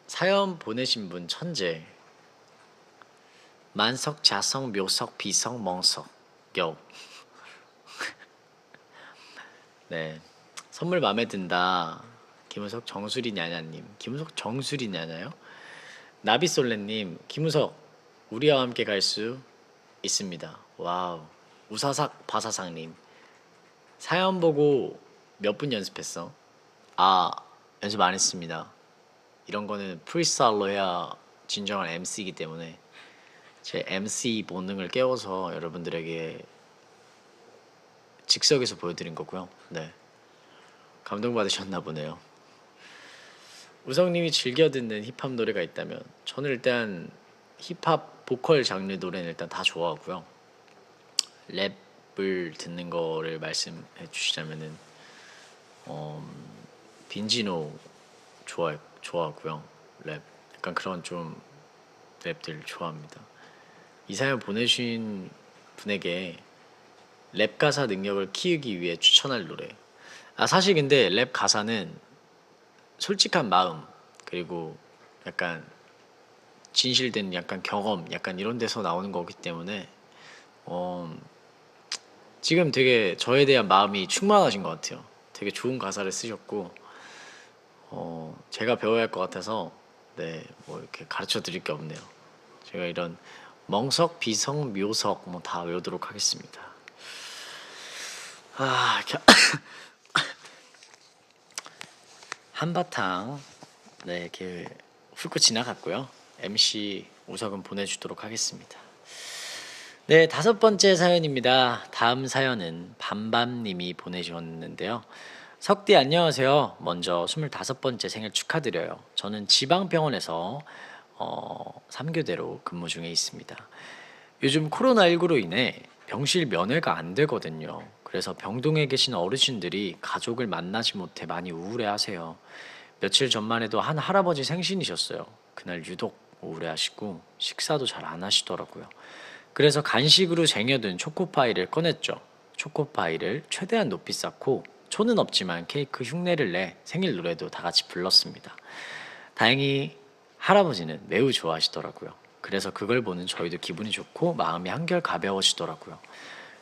S1: 사연 보내신 분 천재. 만석, 자석, 묘석, 비석, 멍석. 요. 네. 선물 마음에 든다. 김우석 정수리 냐냐님. 김우석 정수리 냐냐요? 나비솔레님, 김우석 우리와 함께 갈 수 있습니다. 와우. 우사삭 바사삭님, 사연 보고 몇 분 연습했어? 연습 안 했습니다. 이런 거는 프리스타일로 해야 진정한 MC이기 때문에 제 MC 본능을 깨워서 여러분들에게 즉석에서 보여드린 거고요. 네. 감동받으셨나 보네요. 우성님이 즐겨 듣는 힙합 노래가 있다면 저는 일단 힙합 보컬 장르 노래는 일단 다 좋아하고요. 랩을 듣는 거를 말씀해 주시자면은 빈지노 좋아하고요. 랩 약간 그런 좀 랩들 좋아합니다. 이 사연 보내주신 분에게 랩 가사 능력을 키우기 위해 추천할 노래. 사실 근데 랩 가사는 솔직한 마음 그리고 약간 진실된 약간 경험 약간 이런 데서 나오는 거기 때문에 지금 되게 저에 대한 마음이 충만하신 것 같아요. 되게 좋은 가사를 쓰셨고 제가 배워야 할 것 같아서 네, 뭐 이렇게 가르쳐 드릴 게 없네요. 제가 이런 멍석, 비석, 묘석 뭐 다 외우도록 하겠습니다. 한바탕 네 이렇게 훑고 지나갔고요. MC 우석은 보내주도록 하겠습니다. 네, 5번째 사연입니다. 다음 사연은 밤밤님이 보내주셨는데요. 석디 안녕하세요. 먼저 25번째 생일 축하드려요. 저는 지방병원에서 3교대로 근무 중에 있습니다. 요즘 코로나19로 인해 병실 면회가 안 되거든요. 그래서 병동에 계신 어르신들이 가족을 만나지 못해 많이 우울해하세요. 며칠 전만 해도 한 할아버지 생신이셨어요. 그날 유독 우울해하시고 식사도 잘 안 하시더라고요. 그래서 간식으로 쟁여둔 초코파이를 꺼냈죠. 초코파이를 최대한 높이 쌓고 초는 없지만 케이크 흉내를 내 생일 노래도 다 같이 불렀습니다. 다행히 할아버지는 매우 좋아하시더라고요. 그래서 그걸 보는 저희도 기분이 좋고 마음이 한결 가벼워지더라고요.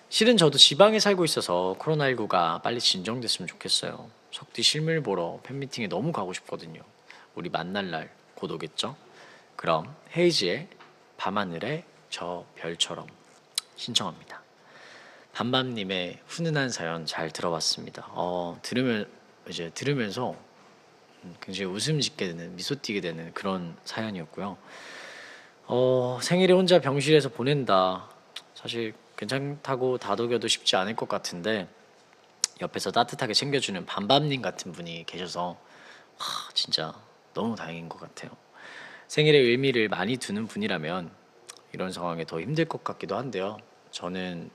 S1: 실은 저도 지방에 살고 있어서 코로나19가 빨리 진정됐으면 좋겠어요. 석디 실물 보러 팬미팅에 너무 가고 싶거든요. 우리 만날 날 곧 오겠죠? 그럼 헤이지의 밤하늘의 저 별처럼 신청합니다. 밤밤님의 훈훈한 사연 잘 들어봤습니다. 들으면서 굉장히 웃음 짓게 되는, 미소 띠게 되는 그런 사연이었고요. 생일에 혼자 병실에서 보낸다. 사실 괜찮다고 다독여도 쉽지 않을 것 같은데 옆에서 따뜻하게 챙겨주는 밤밤님 같은 분이 계셔서 진짜 너무 다행인 것 같아요. 생일의 의미를 많이 두는 분이라면 이런 상황에 더 힘들 것 같기도 한데요. 저는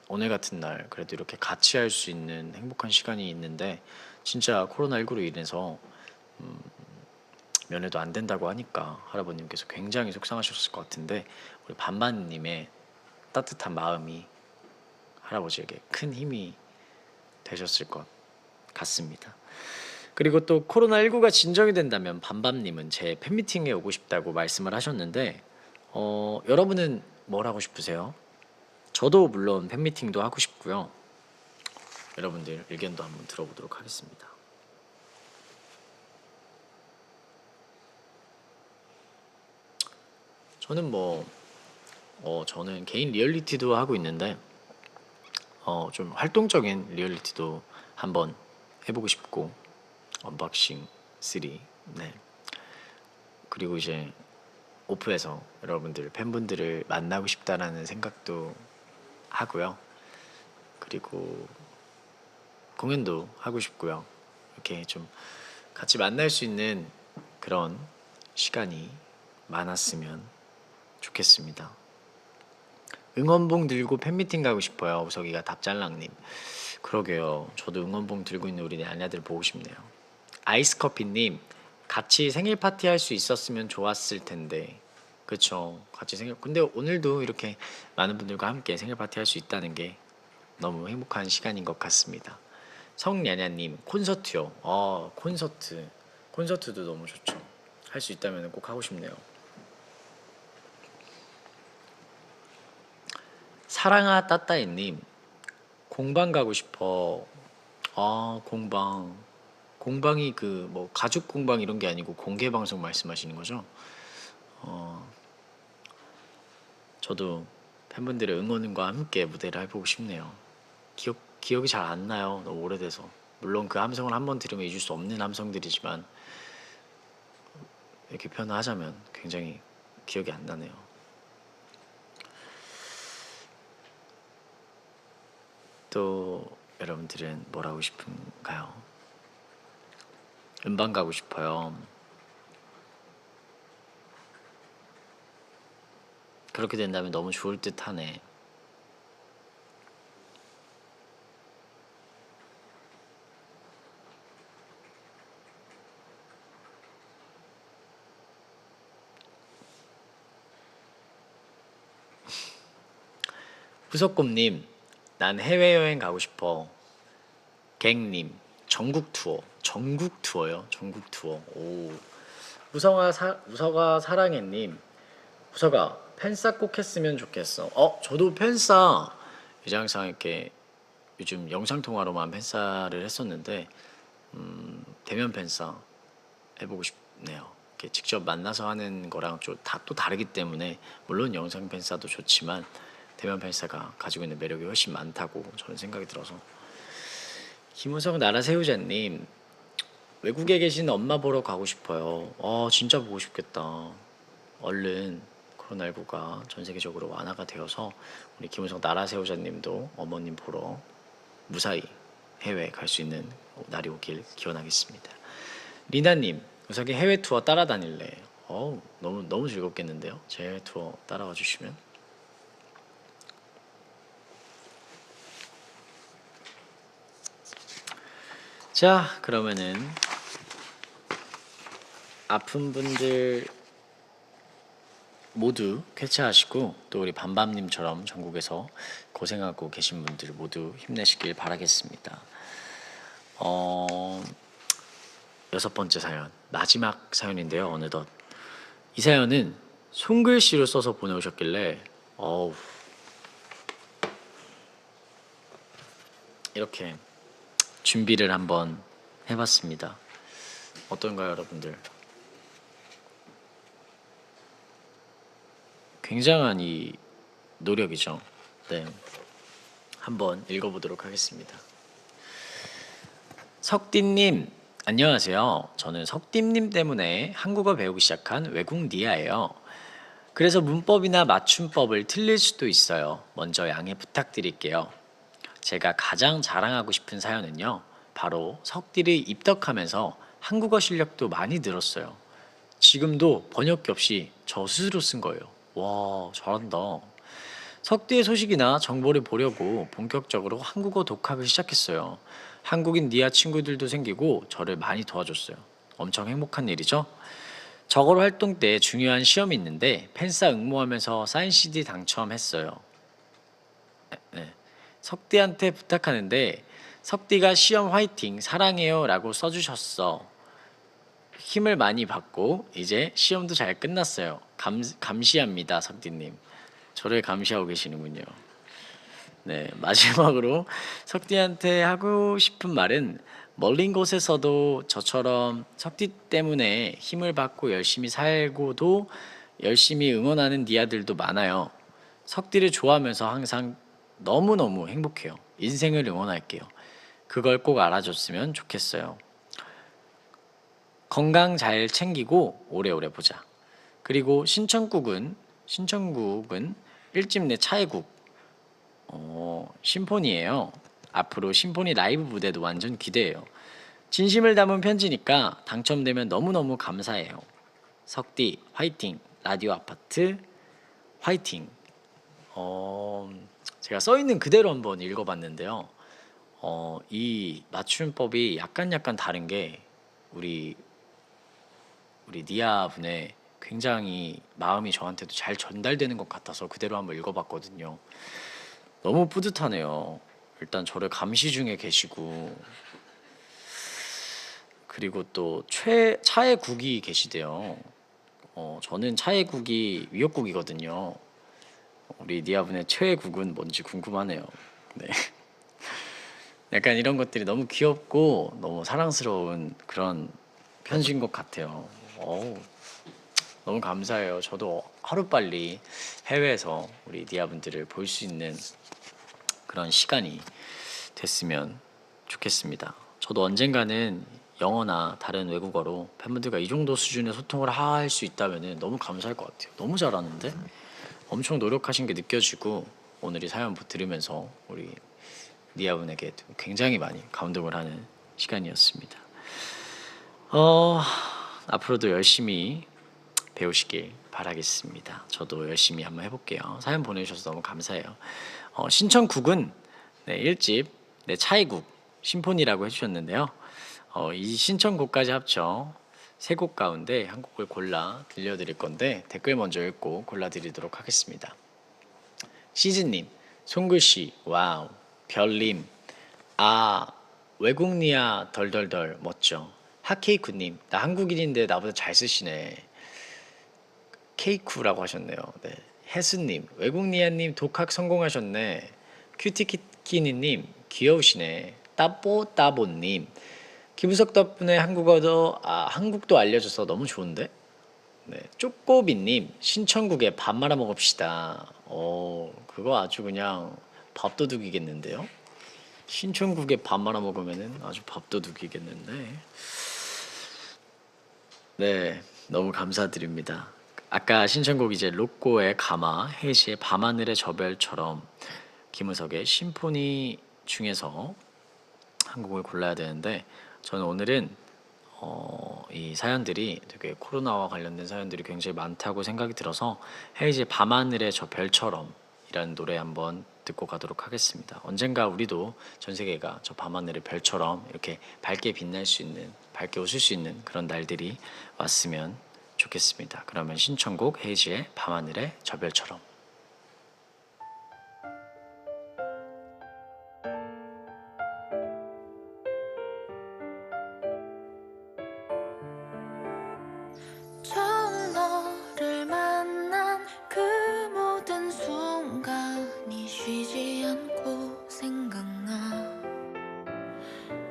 S1: 오늘 같은 날 그래도 이렇게 같이 할 수 있는 행복한 시간이 있는데 진짜 코로나19로 인해서 면회도 안 된다고 하니까 할아버님께서 굉장히 속상하셨을 것 같은데 우리 반반님의 따뜻한 마음이 할아버지에게 큰 힘이 되셨을 것 같습니다. 그리고 또 코로나19가 진정이 된다면 밤밤님은 제 팬미팅에 오고 싶다고 말씀을 하셨는데 여러분은 뭘 하고 싶으세요? 저도 물론 팬미팅도 하고 싶고요. 여러분들 의견도 한번 들어보도록 하겠습니다. 저는 저는 개인 리얼리티도 하고 있는데 좀 활동적인 리얼리티도 한번 해보고 싶고 언박싱 3 네. 그리고 이제 오프에서 여러분들 팬분들을 만나고 싶다라는 생각도 하고요. 그리고 공연도 하고 싶고요. 이렇게 좀 같이 만날 수 있는 그런 시간이 많았으면 좋겠습니다. 응원봉 들고 팬미팅 가고 싶어요. 우석이가 답잘랑님. 그러게요. 저도 응원봉 들고 있는 우리 아냐들 보고 싶네요. 아이스커피님, 같이 생일 파티 할 수 있었으면 좋았을 텐데. 그쵸. 같이 근데 오늘도 이렇게 많은 분들과 함께 생일 파티 할 수 있다는 게 너무 행복한 시간인 것 같습니다. 성야냐님, 콘서트요. 콘서트도 너무 좋죠. 할 수 있다면 꼭 하고 싶네요. 사랑아 따따이님, 공방 가고 싶어. 공방이 그 뭐 가죽 공방 이런 게 아니고 공개 방송 말씀하시는 거죠? 저도 팬분들의 응원과 함께 무대를 해보고 싶네요. 기억이 잘 안 나요. 너무 오래돼서. 물론 그 함성을 한번 들으면 잊을 수 없는 함성들이지만 이렇게 표현하자면 굉장히 기억이 안 나네요. 또 여러분들은 뭘 하고 싶은가요? 음반 가고 싶어요. 그렇게 된다면 너무 좋을 듯 하네. 후석곰님, 난 해외여행 가고 싶어. 갱님, 전국 투어요? 전국 투어. 오. 우서가 사랑해님, 우서가 팬싸 꼭 했으면 좋겠어. 저도 팬싸 이제 항상 이렇게 요즘 영상 통화로만 팬싸를 했었는데 대면 팬싸 해보고 싶네요. 이렇게 직접 만나서 하는 거랑 또 다르기 때문에 물론 영상 팬싸도 좋지만 대면 팬싸가 가지고 있는 매력이 훨씬 많다고 저는 생각이 들어서. 김우성 나라새우자님, 외국에 계신 엄마 보러 가고 싶어요. 진짜 보고 싶겠다. 얼른 코로나19가 전 세계적으로 완화가 되어서 우리 김우성 나라새우자님도 어머님 보러 무사히 해외 갈 수 있는 날이 오길 기원하겠습니다. 리나님, 우석이 해외 투어 따라다닐래. 너무 즐겁겠는데요. 제 해외 투어 따라와 주시면. 자, 그러면은 아픈 분들 모두 쾌차하시고 또 우리 밤밤님처럼 전국에서 고생하고 계신 분들 모두 힘내시길 바라겠습니다. 여섯 번째 사연, 마지막 사연인데요. 어느덧 이 사연은 손글씨로 써서 보내오셨길래 이렇게 준비를 한번 해봤습니다. 어떤가요, 여러분들? 굉장한 이 노력이죠. 네, 한번 읽어보도록 하겠습니다. 석디님, 안녕하세요. 저는 석디님 때문에 한국어 배우기 시작한 외국 니아예요. 그래서 문법이나 맞춤법을 틀릴 수도 있어요. 먼저 양해 부탁드릴게요. 제가 가장 자랑하고 싶은 사연은요, 바로 석디를 입덕하면서 한국어 실력도 많이 늘었어요. 지금도 번역기 없이 저 스스로 쓴 거예요. 와, 잘한다. 석디의 소식이나 정보를 보려고 본격적으로 한국어 독학을 시작했어요. 한국인 니아 친구들도 생기고 저를 많이 도와줬어요. 엄청 행복한 일이죠? 저걸 활동 때 중요한 시험이 있는데 팬싸 응모하면서 사인 CD 당첨했어요. 네. 석디한테 부탁하는데 석디가 시험 화이팅 사랑해요 라고 써주셨어. 힘을 많이 받고 이제 시험도 잘 끝났어요. 감시합니다, 석디님. 저를 감시하고 계시는군요. 네, 마지막으로 석디한테 하고 싶은 말은 멀린 곳에서도 저처럼 석디 때문에 힘을 받고 열심히 살고도 열심히 응원하는 니아들도 많아요. 석디를 좋아하면서 항상 너무너무 행복해요. 인생을 응원할게요. 그걸 꼭 알아줬으면 좋겠어요. 건강 잘 챙기고 오래오래 보자. 그리고 신청곡은 1집 내 차의 곡 심포니예요. 앞으로 심포니 라이브 무대도 완전 기대해요. 진심을 담은 편지니까 당첨되면 너무너무 감사해요. 석디 화이팅. 라디오 아파트 화이팅. 제가 써있는 그대로 한번 읽어봤는데요. 이 맞춤법이 약간 다른 게 우리 니아 분의 굉장히 마음이 저한테도 잘 전달되는 것 같아서 그대로 한번 읽어봤거든요. 너무 뿌듯하네요. 일단 저를 감시 중에 계시고, 그리고 또 차의 국이 계시대요. 저는 차의 국이 위협국이거든요. 우리 니아분의 최애 국은 뭔지 궁금하네요. 네. 약간 이런 것들이 너무 귀엽고 너무 사랑스러운 그런 편지인 것 같아요. 너무 감사해요. 저도 하루빨리 해외에서 우리 니아분들을 볼 수 있는 그런 시간이 됐으면 좋겠습니다. 저도 언젠가는 영어나 다른 외국어로 팬분들과 이 정도 수준의 소통을 할 수 있다면 너무 감사할 것 같아요. 너무 잘하는데? 엄청 노력하신 게 느껴지고 오늘 이 사연 들으면서 우리 니아분에게 굉장히 많이 감동을 하는 시간이었습니다. 앞으로도 열심히 배우시길 바라겠습니다. 저도 열심히 한번 해볼게요. 사연 보내주셔서 너무 감사해요. 신청곡은 1집 내 차의 곡 심포니라고 해주셨는데요. 이 신청곡까지 합쳐 3곡 가운데 한 곡을 골라 들려드릴 건데 댓글 먼저 읽고 골라드리도록 하겠습니다. 시즈님, 송글씨, 와우, 별님, 외국니아 덜덜덜 멋져. 하케이쿠님, 나 한국인인데 나보다 잘 쓰시네. 케이쿠라고 하셨네요. 네. 혜수님, 외국니아님 독학 성공하셨네. 큐티키키니님, 귀여우시네. 따뽀따보님, 김우석 덕분에 한국도 알려줘서 너무 좋은데? 네. 쪼꼬비님, 신청국에 밥 말아 먹읍시다. 그거 아주 그냥 밥도둑이겠는데요? 신청국에 밥 말아 먹으면은 아주 밥도둑이겠는데. 네, 너무 감사드립니다. 아까 신청곡 이제 로꼬의 가마, 헤이시의 밤하늘의 저 별처럼, 김우석의 심포니 중에서 한 곡을 골라야 되는데 저는 오늘은 이 사연들이 되게 코로나와 관련된 사연들이 굉장히 많다고 생각이 들어서 헤이즈의 밤하늘의 저 별처럼 이라는 노래 한번 듣고 가도록 하겠습니다. 언젠가 우리도 전 세계가 저 밤하늘의 별처럼 이렇게 밝게 빛날 수 있는, 밝게 웃을 수 있는 그런 날들이 왔으면 좋겠습니다. 그러면 신청곡 헤이지의 밤하늘의 저 별처럼.
S2: 처음 너를 만난 그 모든 순간이 쉬지 않고 생각나.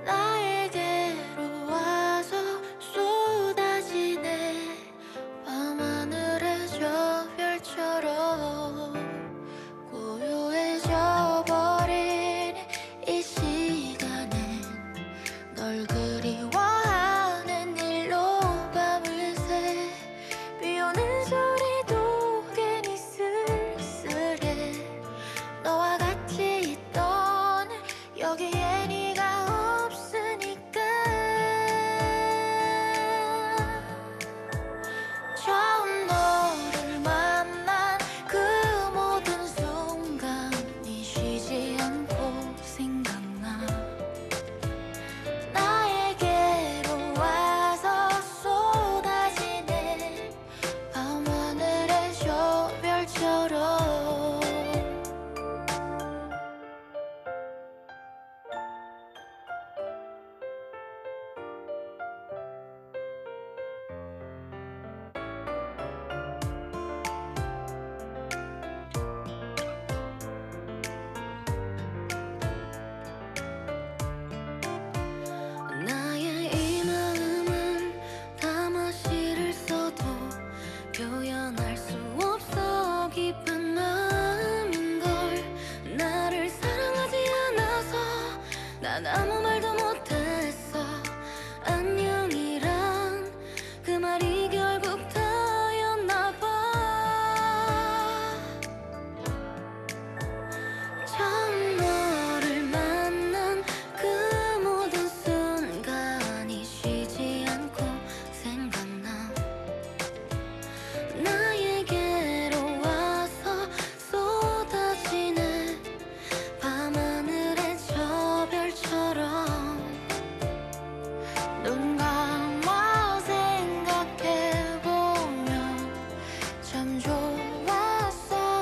S2: 나에게로 와서 쏟아지네. 밤하늘의 저 별처럼 고요해져 버린 이 시간엔 널 그리워하는 일로 밤을 새. 비오는 소리도 괜히 쓸쓸해. 너와 같이 있던 여기에 네가 없으니까. 처음 너를 만난 그 모든 순간이 쉬지 않고 생각나. 나에게로 와서 쏟아지네. 밤하늘의 저 별처럼. 나의 이 마음은 담아 시를 써도 표현할 수 없어 깊은 마음인걸. 나를 사랑하지 않아서 난 아무 말도 못했어. 안녕이란 그 말이 결국 다였나 봐. 처음 너를 만난 그 모든 순간이 쉬지 않고 생각나. 나에게로 와서 쏟아지네. 밤하늘의 저 별처럼. 눈 감아 생각해보면 참 좋았었는데.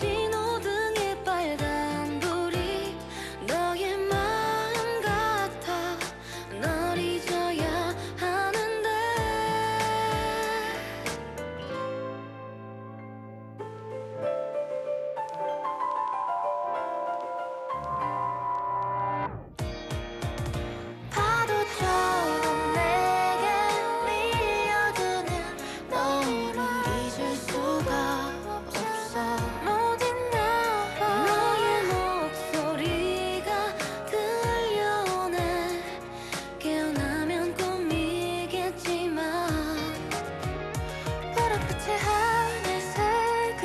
S2: 신호등의 빨간불이 너의 마음 같아. 널 잊어야 하는데. 파도처럼 내게 밀려드는 너를 잊을 수가 없어. 모든 날 너의 목소리가 들려오네. 깨어나면 꿈이겠지만 보랏빛의 하늘색은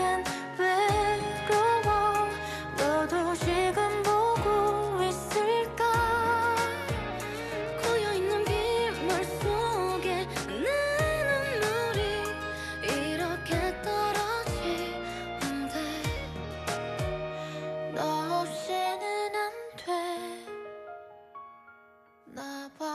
S2: 외로워. 너도 지금 보고 있을까? 고여있는 빗물 속에 내 눈물이 이렇게 떨어지는데. 너 없이는 안 되나 봐.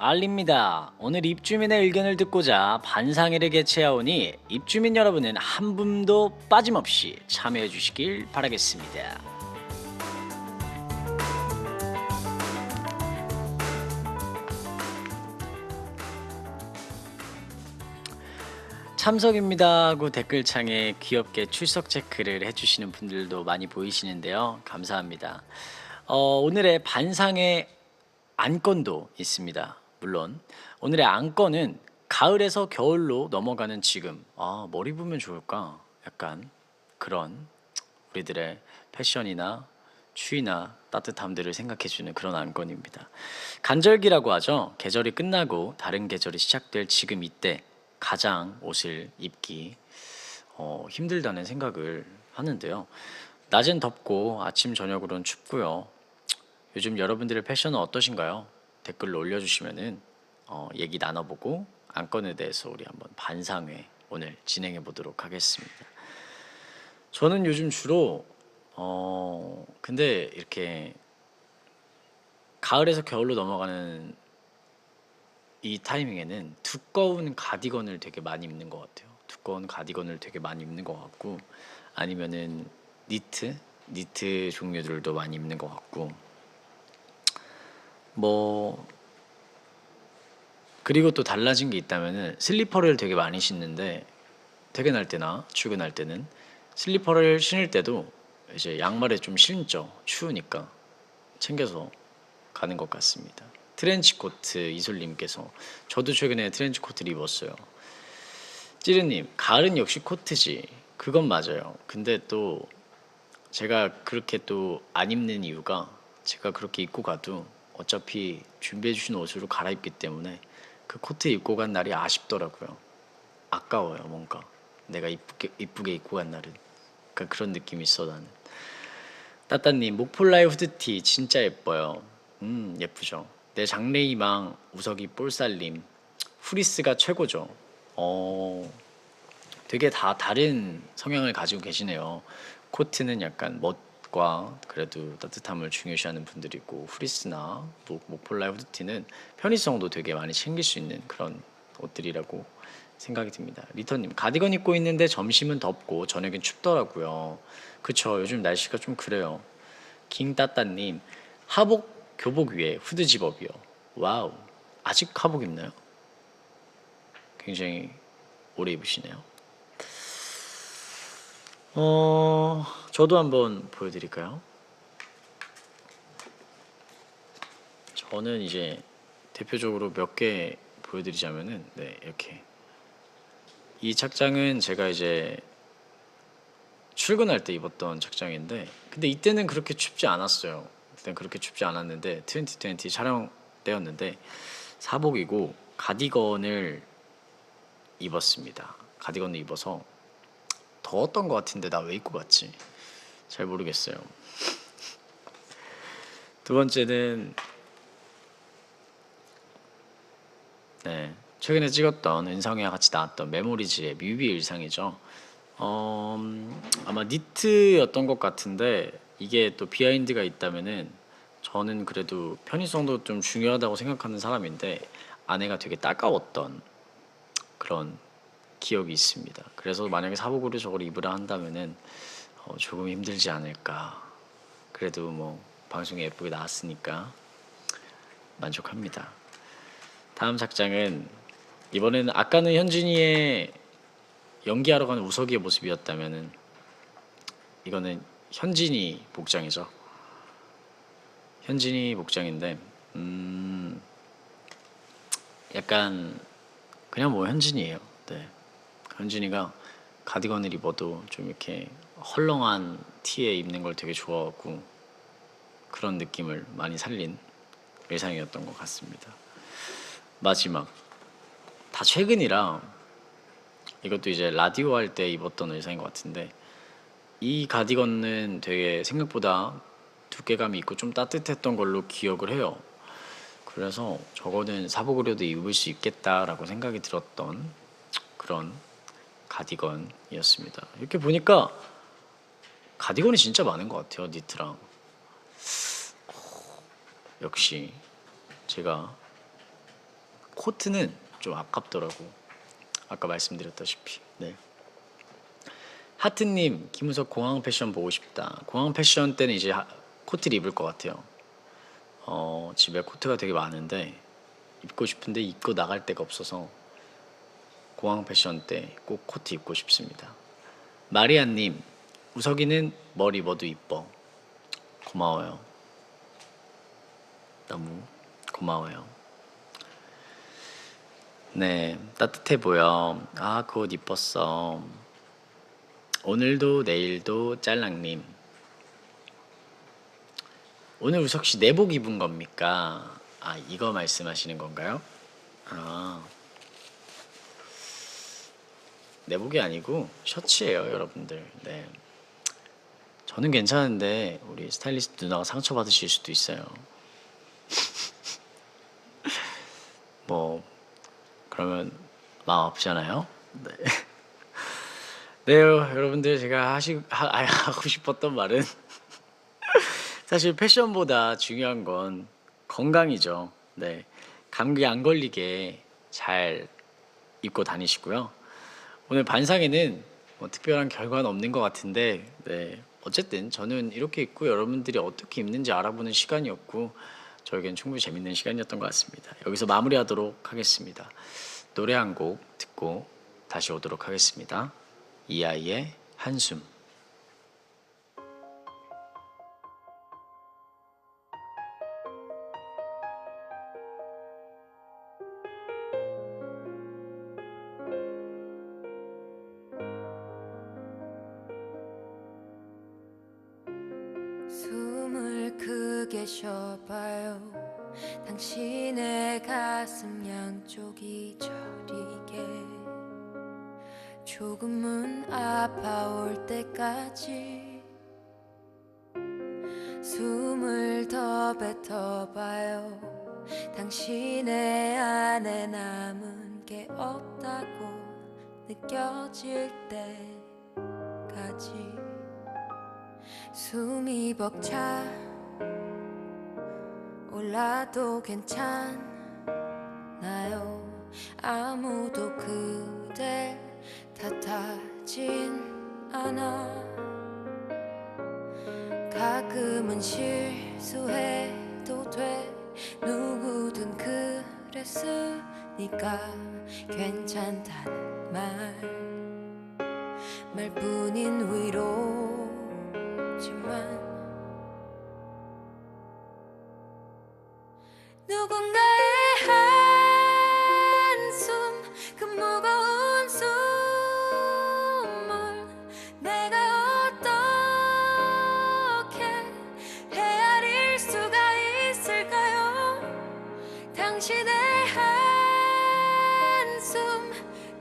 S1: 알립니다. 오늘 입주민의 의견을 듣고자 반상회를 개최하오니 입주민 여러분은 한 분도 빠짐없이 참여해 주시길 바라겠습니다. 참석입니다 하고 댓글창에 귀엽게 출석 체크를 해주시는 분들도 많이 보이시는데요. 감사합니다. 오늘의 반상회 안건도 있습니다. 물론 오늘의 안건은 가을에서 겨울로 넘어가는 지금 뭘 입으면 좋을까? 약간 그런 우리들의 패션이나 추위나 따뜻함들을 생각해주는 그런 안건입니다. 간절기라고 하죠. 계절이 끝나고 다른 계절이 시작될 지금 이때 가장 옷을 입기 힘들다는 생각을 하는데요. 낮엔 덥고 아침 저녁으로는 춥고요. 요즘 여러분들의 패션은 어떠신가요? 댓글로 올려주시면은 얘기 나눠보고 안건에 대해서 우리 한번 반상회 오늘 진행해 보도록 하겠습니다. 저는 요즘 주로 근데 이렇게 가을에서 겨울로 넘어가는 이 타이밍에는 두꺼운 가디건을 되게 많이 입는 것 같아요. 두꺼운 가디건을 되게 많이 입는 것 같고 아니면은 니트 종류들도 많이 입는 것 같고 뭐 그리고 또 달라진 게 있다면은 슬리퍼를 되게 많이 신는데 퇴근할 때나 출근할 때는 슬리퍼를 신을 때도 이제 양말에 좀 신죠. 추우니까 챙겨서 가는 것 같습니다. 트렌치코트 이솔님께서 저도 최근에 트렌치코트를 입었어요. 찌르님 가을은 역시 코트지. 그건 맞아요. 근데 또 제가 그렇게 또 안 입는 이유가 제가 그렇게 입고 가도 어차피 준비해 주신 옷으로 갈아입기 때문에 그 코트 입고 간 날이 아쉽더라고요. 아까워요 뭔가 내가 이쁘게 입고 간 날은 그러니까 그런 느낌이 있어 나는. 따따님 목폴라의 후드티 진짜 예뻐요. 예쁘죠. 내 장래희망 우석이 볼살님 후리스가 최고죠. 되게 다 다른 성향을 가지고 계시네요. 코트는 약간 멋과 그래도 따뜻함을 중요시하는 분들이고 후리스나 목폴라의 후드티는 편의성도 되게 많이 챙길 수 있는 그런 옷들이라고 생각이 듭니다. 리터님 가디건 입고 있는데 점심은 덥고 저녁엔 춥더라고요. 그쵸 요즘 날씨가 좀 그래요. 킹따따님 하복 교복 위에 후드 집업이요. 와우 아직 하복 입나요? 굉장히 오래 입으시네요. 저도 한번 보여드릴까요? 저는 이제 대표적으로 몇 개 보여드리자면은 네 이렇게 이 착장은 제가 이제 출근할 때 입었던 착장인데 근데 이때는 그렇게 춥지 않았어요. 그때 그렇게 춥지 않았는데 2020 촬영 때였는데 사복이고 가디건을 입었습니다. 가디건을 입어서 더웠던 것 같은데 나 왜 입고 갔지? 잘 모르겠어요. 두 번째는 네 최근에 찍었던 은성이와 같이 나왔던 메모리즈의 뮤비 일상이죠. 아마 니트였던 것 같은데 이게 또 비하인드가 있다면은 저는 그래도 편의성도 좀 중요하다고 생각하는 사람인데 안에가 되게 따가웠던 그런 기억이 있습니다. 그래서 만약에 사복으로 저걸 입으라 한다면은 조금 힘들지 않을까. 그래도 뭐 방송에 예쁘게 나왔으니까 만족합니다. 다음 착장은 이번에는 아까는 현진이의 연기하러 가는 우석이의 모습이었다면은 이거는 현진이 복장이죠. 현진이 복장인데 약간 그냥 뭐 현진이에요. 네. 현진이가 가디건을 입어도 좀 이렇게 헐렁한 티에 입는 걸 되게 좋아하고 그런 느낌을 많이 살린 의상이었던 것 같습니다. 마지막 다 최근이라 이것도 이제 라디오 할 때 입었던 의상인 것 같은데 이 가디건은 되게 생각보다 두께감이 있고 좀 따뜻했던 걸로 기억을 해요. 그래서 저거는 사복으로도 입을 수 있겠다라고 생각이 들었던 그런 가디건이었습니다. 이렇게 보니까 가디건이 진짜 많은 것 같아요. 니트랑 역시 제가 코트는 좀 아깝더라고. 아까 말씀드렸다시피. 네. 하트님, 김우석 공항 패션 보고 싶다. 공항 패션 때는 이제 코트를 입을 것 같아요. 집에 코트가 되게 많은데 입고 싶은데 입고 나갈 데가 없어서 공항 패션 때 꼭 코트 입고 싶습니다. 마리아님, 우석이는 뭘 입어도 이뻐. 고마워요. 너무 고마워요. 네, 따뜻해 보여. 아, 그 옷 이뻤어. 오늘도 내일도 짤랑님. 오늘 우석 씨 내복 입은 겁니까? 아, 이거 말씀하시는 건가요? 아, 내복이 아니고 셔츠예요, 여러분들. 네. 저는 괜찮은데 우리 스타일리스트 누나가 상처 받으실 수도 있어요. 뭐 그러면 마음 아프잖아요. 네. 네, 여러분들 제가 하고 싶었던 말은 사실 패션보다 중요한 건 건강이죠. 네, 감기 안 걸리게 잘 입고 다니시고요. 오늘 반상에는 뭐 특별한 결과는 없는 것 같은데, 네, 어쨌든 저는 이렇게 입고 여러분들이 어떻게 입는지 알아보는 시간이었고 저에겐 충분히 재밌는 시간이었던 것 같습니다. 여기서 마무리하도록 하겠습니다. 노래 한 곡 듣고 다시 오도록 하겠습니다. 이아이의 한숨.
S2: 숨을 크게 쉬어봐요. 당신의 가슴 양쪽이 저리게 조금은 아파올 때까지 숨을 더 뱉어봐요. 당신의 안에 남은 게 없다고 느껴질 때까지 숨이 벅차 올라도 괜찮나요? 아무도 그댈 탓하진 않아. 가끔은 실수해도 돼. 누구든 그랬으니까 괜찮다는 말뿐인 위로지만 누군가의 한숨 그 무거운 숨을 내가 어떻게 헤아릴 수가 있을까요? 당신의 한숨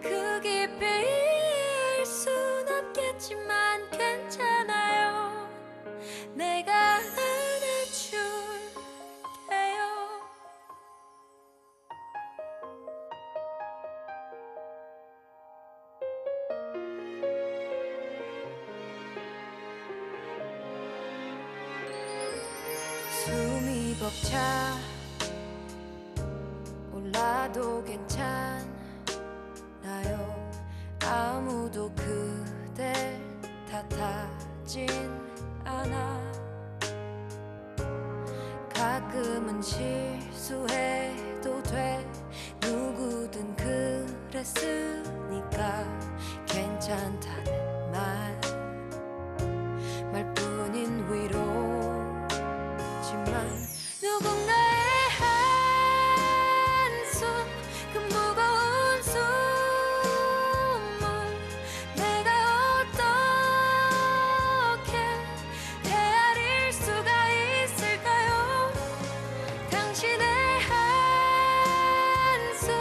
S2: 그 깊이 일 순 없겠지만 괜찮아요. 내가 안아줄게요. 숨이 벅차 올라도 괜찮나요? 아무도 그댈 탓하진 않아. 가끔은 실수해도 돼. 누구든 그랬으니까 괜찮다는 말뿐인 위로지만 누군가의 한숨 그 무거운 숨을 내가 어떻게 헤아릴 수가 있을까요? 당신의 한숨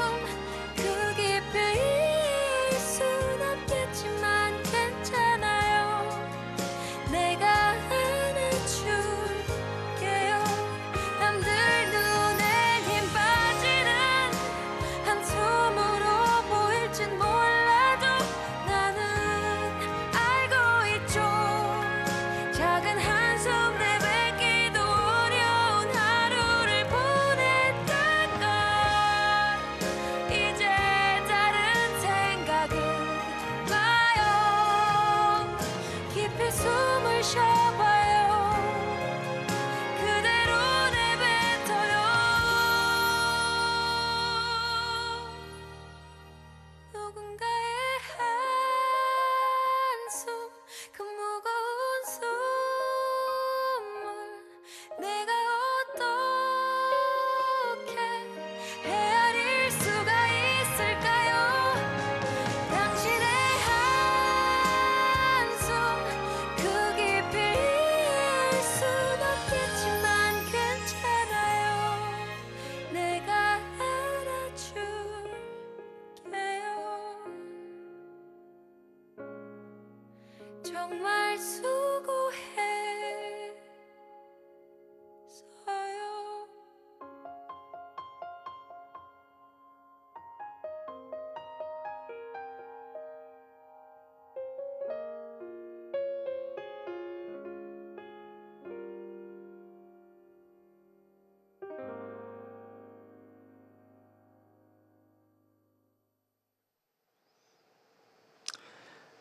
S2: 그 깊이 일 순 없겠지만 괜찮아요. 내가 안아줄게요. 남들 정말 수고했어요.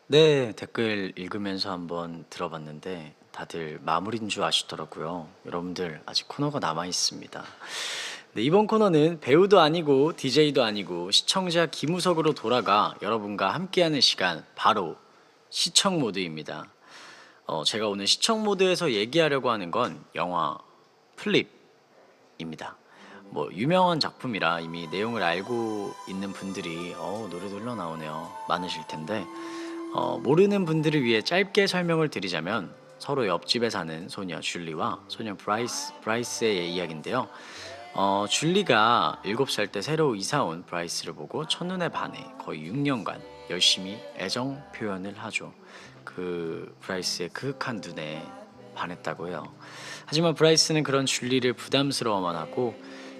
S1: 네, 댓글 읽으면서 한번 들어봤는데 다들 마무리인 줄 아시더라고요. 여러분들 아직 코너가 남아 있습니다. 네, 이번 코너는 배우도 아니고 DJ도 아니고 시청자 김우석으로 돌아가 여러분과 함께하는 시간, 바로 시청 모드입니다. 제가 오늘 시청 모드에서 얘기하려고 하는 건 영화 플립입니다. 뭐 유명한 작품이라 이미 내용을 알고 있는 분들이 노래도 흘러나오네요. 많으실 텐데 모르는 분들을 위해 짧게 설명을 드리자면 서로 옆집에 사는 소녀 줄리와 소녀 브라이스의 이야기인데요. 줄리가 7살 때 새로 이사 온 브라이스를 보고 첫눈에 반해 거의 6년간 열심히 애정 표현을 하죠. 그 브라이스의 그윽한 눈에 반했다고 해요. 하지만 브라이스는 그런 줄리를 부담스러워만 하고,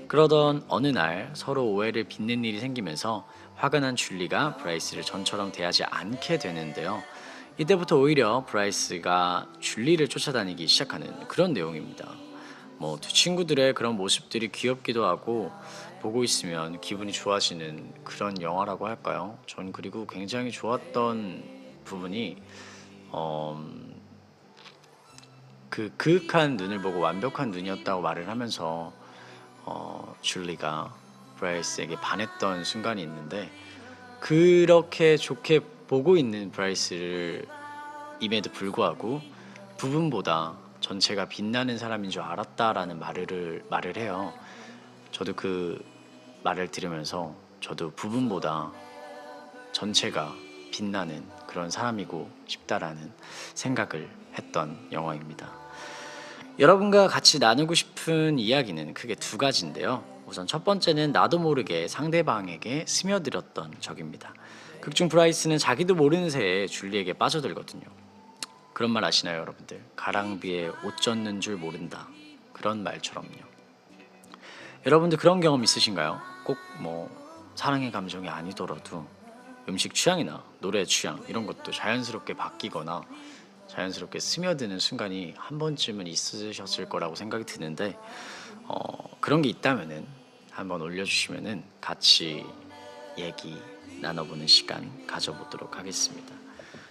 S1: 그러던 어느 날 서로 오해를 빚는 일이 생기면서 화가 난 줄리가 브라이스를 전처럼 대하지 않게 되는데요. 이때부터 오히려 브라이스가 줄리를 쫓아다니기 시작하는 그런 내용입니다. 뭐 두 친구들의 그런 모습들이 귀엽기도 하고 보고 있으면 기분이 좋아지는 그런 영화라고 할까요? 전 그리고 굉장히 좋았던 부분이 그 그윽한 눈을 보고 완벽한 눈이었다고 말을 하면서 줄리가 브라이스에게 반했던 순간이 있는데, 그렇게 좋게 보고 있는 브라이스를 임에도 불구하고 부분보다 전체가 빛나는 사람인 줄 알았다라는 말을 해요. 저도 그 말을 들으면서 저도 부분보다 전체가 빛나는 그런 사람이고 싶다라는 생각을 했던 영화입니다. 여러분과 같이 나누고 싶은 이야기는 크게 두 가지인데요. 우선 첫 번째는 나도 모르게 상대방에게 스며들었던 적입니다. 극중 브라이스는 자기도 모르는 새에 줄리에게 빠져들거든요. 그런 말 아시나요, 여러분들? 가랑비에 옷 젖는 줄 모른다. 그런 말처럼요. 여러분들 그런 경험 있으신가요? 꼭 뭐 사랑의 감정이 아니더라도 음식 취향이나 노래 취향 이런 것도 자연스럽게 바뀌거나 자연스럽게 스며드는 순간이 한 번쯤은 있으셨을 거라고 생각이 드는데, 그런 게 있다면은 한번 올려주시면은 같이 얘기 나눠보는 시간 가져보도록 하겠습니다.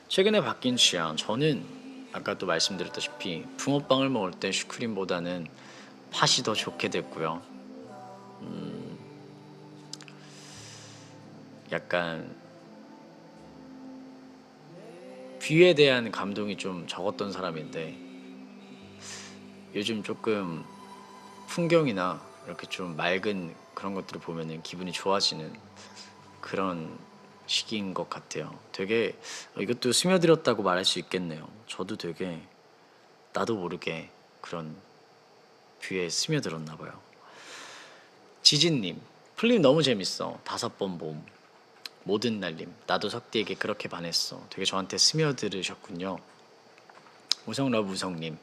S1: 최근에 바뀐 취향, 저는 아까 또 말씀드렸다시피 붕어빵을 먹을 때 슈크림보다는 팥이 더 좋게 됐고요. 약간 뷰에 대한 감동이 좀 적었던 사람인데 요즘 조금 풍경이나 이렇게 좀 맑은 그런 것들을 보면은 기분이 좋아지는 그런 시기인 것 같아요. 되게 이것도 스며들었다고 말할 수 있겠네요. 저도 되게 나도 모르게 그런 뷰에 스며들었나 봐요. 지진님, 플립 너무 재밌어. 5번 봄. 모든 날님, 나도 석디에게 그렇게 반했어. 되게 저한테 스며들으셨군요. 우성러브 우성님,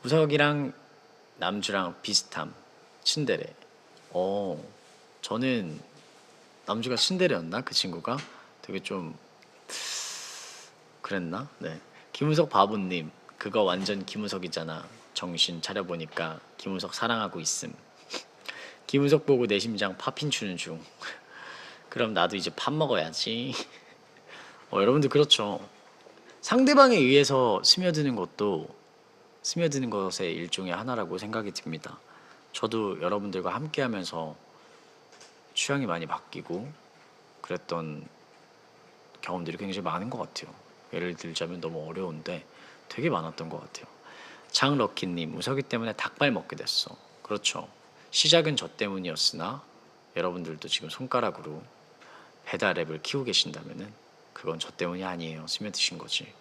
S1: 우석이랑 남주랑 비슷함. 츤데레. 저는 남주가 츤데레였나? 그 친구가? 되게 좀 그랬나? 네. 김우석 바보님, 그거 완전 김우석이잖아. 정신 차려보니까 김우석 사랑하고 있음. 김우석 보고 내 심장 팝핀 추는 중. 그럼 나도 이제 밥 먹어야지. 여러분들 그렇죠. 상대방에 의해서 스며드는 것도 스며드는 것의 일종의 하나라고 생각이 듭니다. 저도 여러분들과 함께하면서 취향이 많이 바뀌고 그랬던 경험들이 굉장히 많은 것 같아요. 예를 들자면 너무 어려운데 되게 많았던 것 같아요. 장럭키님, 우석이 때문에 닭발 먹게 됐어. 그렇죠. 시작은 저 때문이었으나 여러분들도 지금 손가락으로 배달앱을 키우고 계신다면은 그건 저 때문이 아니에요. 스며드신 거지.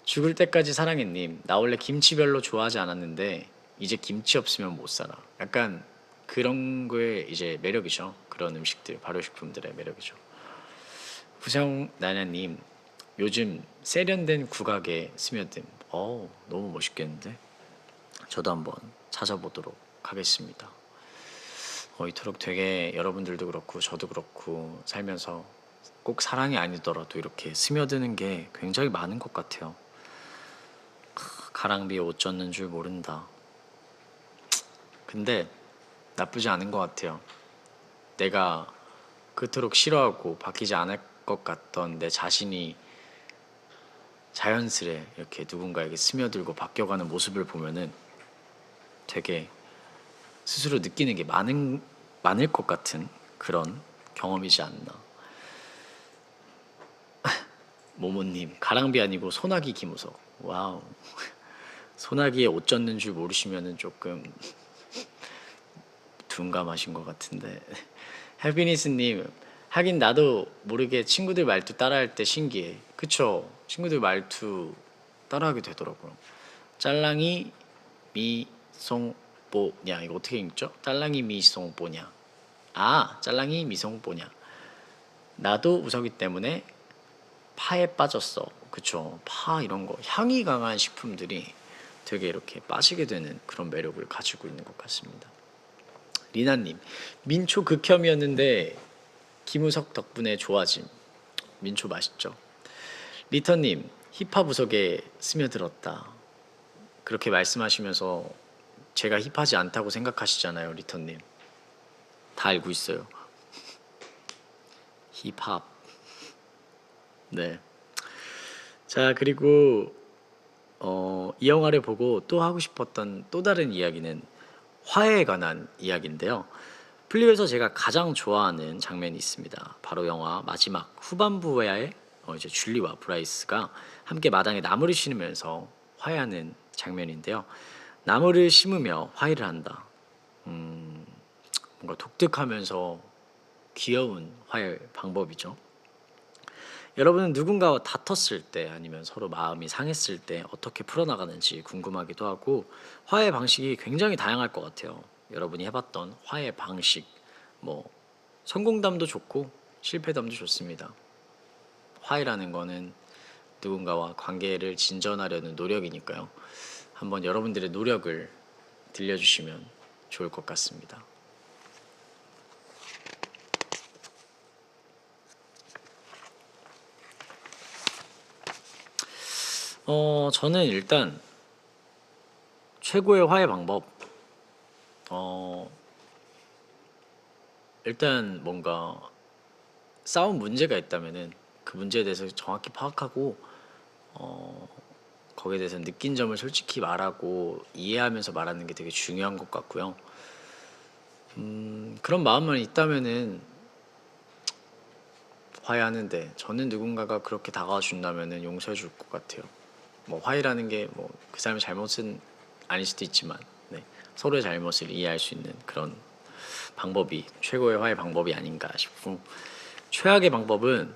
S1: 죽을 때까지 사랑해님, 나 원래 김치 별로 좋아하지 않았는데 이제 김치 없으면 못 살아. 약간 그런 거에 이제 매력이죠. 그런 음식들, 발효식품들의 매력이죠. 부성나냐님, 요즘 세련된 국악에 스며든. 너무 멋있겠는데? 저도 한번 찾아보도록 하겠습니다. 이토록 되게 여러분들도 그렇고 저도 그렇고 살면서 꼭 사랑이 아니더라도 이렇게 스며드는 게 굉장히 많은 것 같아요. 가랑비에 옷 젖는 줄 모른다. 근데 나쁘지 않은 것 같아요. 내가 그토록 싫어하고 바뀌지 않을 것 같던 내 자신이 자연스레 이렇게 누군가에게 스며들고 바뀌어가는 모습을 보면은 되게 스스로 느끼는 게 많을 것 같은 그런 경험이지 않나. 모모님, 가랑비 아니고 소나기 김우석. 와우. 소나기에 옷 젖는 줄 모르시면은 조금 둔감하신 것 같은데. 해피니스님, 하긴 나도 모르게 친구들 말투 따라할 때 신기해. 그쵸? 친구들 말투 따라하게 되더라고요. 짤랑이 미송뽀냐, 이거 어떻게 읽죠? 짤랑이 미송뽀냐. 짤랑이 미송뽀냐. 나도 우석이 때문에 파에 빠졌어. 그쵸? 파 이런 거 향이 강한 식품들이 되게 이렇게 빠지게 되는 그런 매력을 가지고 있는 것 같습니다. 리나님, 민초 극혐이었는데 김우석 덕분에 좋아짐. 민초 맛있죠. 리터님, 힙합 우석에 스며들었다. 그렇게 말씀하시면서 제가 힙하지 않다고 생각하시잖아요, 리터님. 다 알고 있어요. 힙합. 네. 자, 그리고 이 영화를 보고 또 하고 싶었던 또 다른 이야기는 화해에 관한 이야기인데요. 플립에서 제가 가장 좋아하는 장면이 있습니다. 바로 영화 마지막 후반부에 이제 줄리와 브라이스가 함께 마당에 나무를 심으면서 화해하는 장면인데요. 나무를 심으며 화해를 한다. 뭔가 독특하면서 귀여운 화해 방법이죠. 여러분은 누군가와 다퉜을 때 아니면 서로 마음이 상했을 때 어떻게 풀어나가는지 궁금하기도 하고 화해 방식이 굉장히 다양할 것 같아요. 여러분이 해봤던 화해 방식, 뭐 성공담도 좋고 실패담도 좋습니다. 화해라는 거는 누군가와 관계를 진전하려는 노력이니까요. 한번 여러분들의 노력을 들려주시면 좋을 것 같습니다. 저는 일단 최고의 화해 방법, 일단 뭔가 싸운 문제가 있다면은 그 문제에 대해서 정확히 파악하고 거기에 대해서 느낀 점을 솔직히 말하고 이해하면서 말하는 게 되게 중요한 것 같고요. 그런 마음만 있다면은 화해하는데 저는 누군가가 그렇게 다가와 준다면은 용서해 줄 것 같아요. 뭐 화해라는 게 뭐 그 사람의 잘못은 아닐 수도 있지만 서로의 잘못을 이해할 수 있는 그런 방법이 최고의 화해 방법이 아닌가 싶고, 최악의 방법은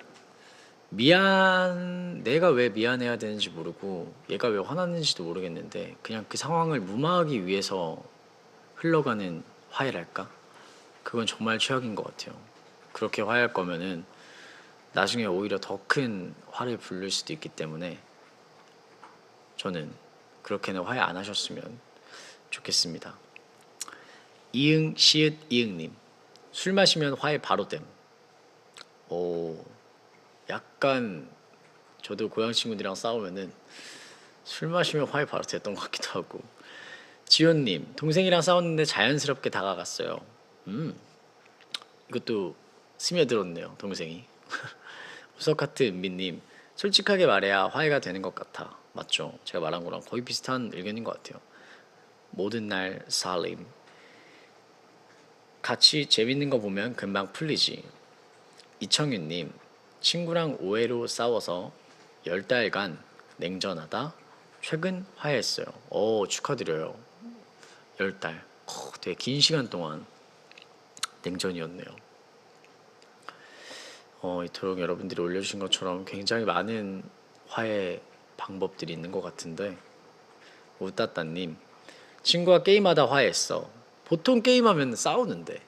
S1: 내가 왜 미안해야 되는지 모르고 얘가 왜 화났는지도 모르겠는데 그냥 그 상황을 무마하기 위해서 흘러가는 화해랄까? 그건 정말 최악인 것 같아요. 그렇게 화해할 거면은 나중에 오히려 더 큰 화를 부를 수도 있기 때문에 저는 그렇게는 화해 안 하셨으면 좋겠습니다. 이응 시읒 이응님, 술 마시면 화해 바로 됨. 약간 저도 고향 친구들이랑 싸우면은 술 마시면 화해 바로 됐던 것 같기도 하고. 지원님, 동생이랑 싸웠는데 자연스럽게 다가갔어요. 이것도 스며들었네요, 동생이. 후석하트 은비님, 솔직하게 말해야 화해가 되는 것 같아. 맞죠? 제가 말한 거랑 거의 비슷한 의견인 것 같아요. 모든 날 살림, 같이 재밌는 거 보면 금방 풀리지. 이청윤님, 친구랑 오해로 싸워서 10달간 냉전하다 최근 화해했어요. 축하드려요. 10달. 되게 긴 시간 동안 냉전이었네요. 이토록 여러분들이 올려주신 것처럼 굉장히 많은 화해 방법들이 있는 것 같은데, 우따따님, 친구와 게임하다 화해했어. 보통 게임하면 싸우는데.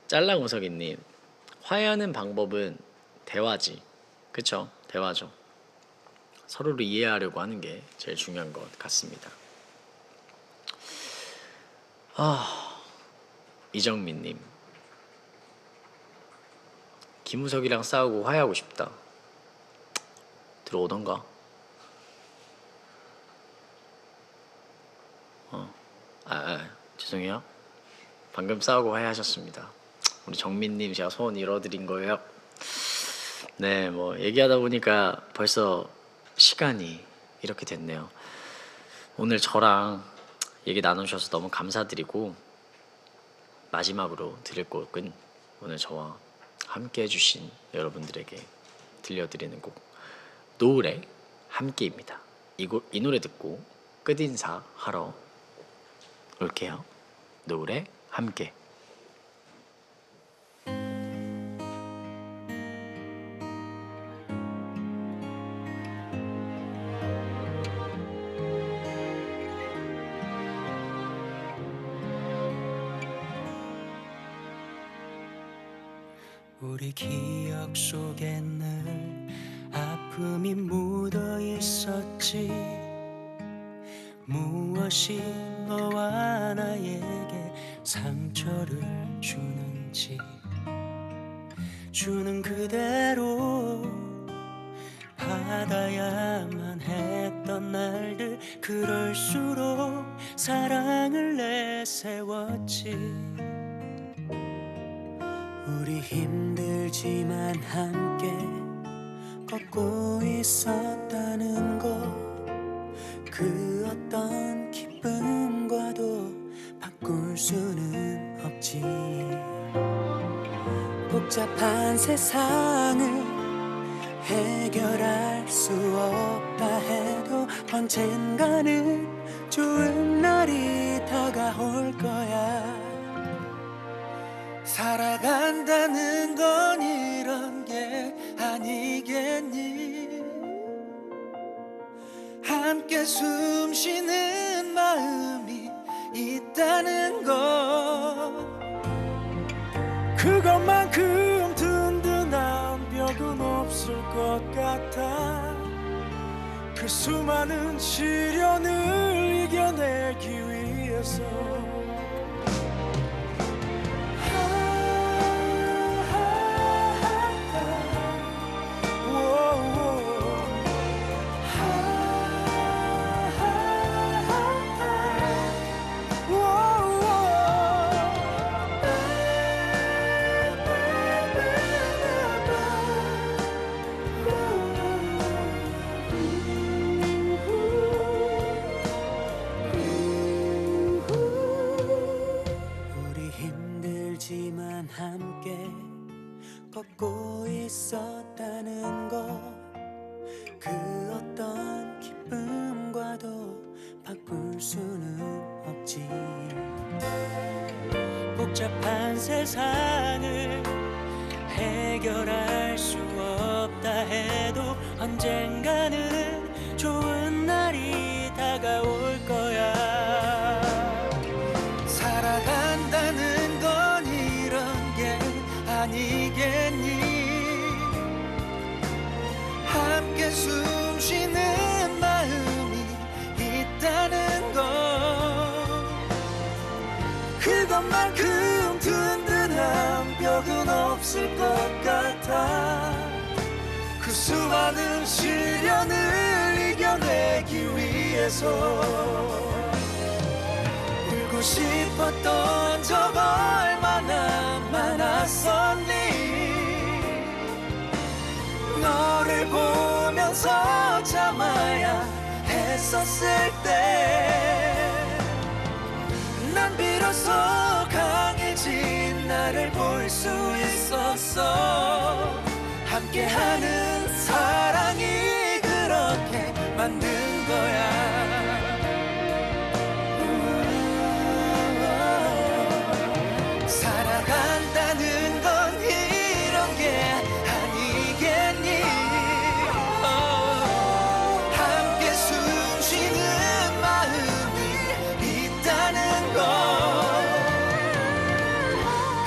S1: 짤랑우석이님, 화해하는 방법은 대화지. 그쵸? 대화죠. 서로를 이해하려고 하는 게 제일 중요한 것 같습니다. 이정민님, 김우석이랑 싸우고 화해하고 싶다. 들어오던가. 죄송해요. 방금 싸우고 화해하셨습니다. 우리 정민님, 제가 소원 이뤄드린 거예요. 네, 뭐 얘기하다 보니까 벌써 시간이 이렇게 됐네요. 오늘 저랑 얘기 나누셔서 너무 감사드리고, 마지막으로 들을 곡은 오늘 저와 함께 해주신 여러분들에게 들려드리는 곡 노을의 함께입니다. 이 노래 듣고 끝인사 하러 올게요. 노을의 함께.
S4: 우리 기억 속에는 아픔이 묻어 있었지. 무엇이 너와 나에게 상처를 주는지, 주는 그대로 받아야만 했던 날들, 그럴수록 사랑을 내세웠지. 우리 힘들지만 함께 걷고 있었다는 것, 그 어떤 기쁨과도 바꿀 수는 없지. 복잡한 세상을 해결할 수 없다 해도 언젠가는 좋은 날이 다가올 거야. 살아간다는 건 이런 게 아니겠니. 함께 숨 쉬는 마음이 있다는 것, 그것만큼 든든한 벽은 없을 것 같아. 그 수많은 시련을 이겨내기 위해서. 함께 걷고 있었다는 것, 그 어떤 기쁨과도 바꿀 수는 없지. 복잡한 세상을 해결할 수 없다 해도 언젠가는 좋은 날이 다가올 거야. 살아간다는 건 이런 게 아니겠니. 함께 숨 쉬는 마음이 있다는 것, 그것만큼 든든한 벽은 없을 것 같아. 그 수많은 시련을 이겨내기 위해서 울고 싶었던 적 얼마나 많았었니. 너를 보면서 참아야 했었을 때 난 비로소 강해진 나를 볼 수 있었어. 함께하는 사랑이 그렇게 만든 거야. 살아간다는 건 이런 게 아니겠니. 함께 숨 쉬는 마음이 있다는 것,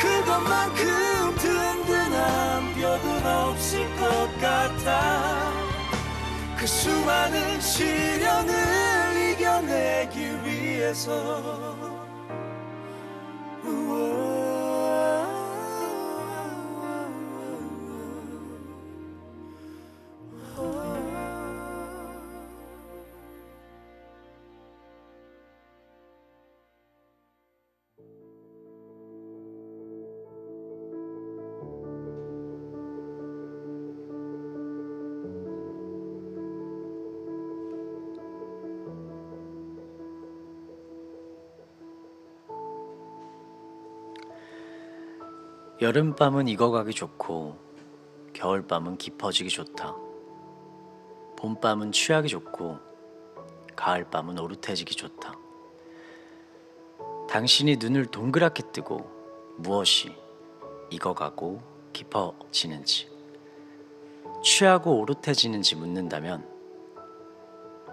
S4: 그것만큼 든든한 벽은 없을 것 같아. 그 수많은 시련을 이겨내기 위해서
S1: 여름밤은 익어가기 좋고 겨울밤은 깊어지기 좋다. 봄밤은 취하기 좋고 가을밤은 오릇해지기 좋다. 당신이 눈을 동그랗게 뜨고 무엇이 익어가고 깊어지는지, 취하고 오릇해지는지 묻는다면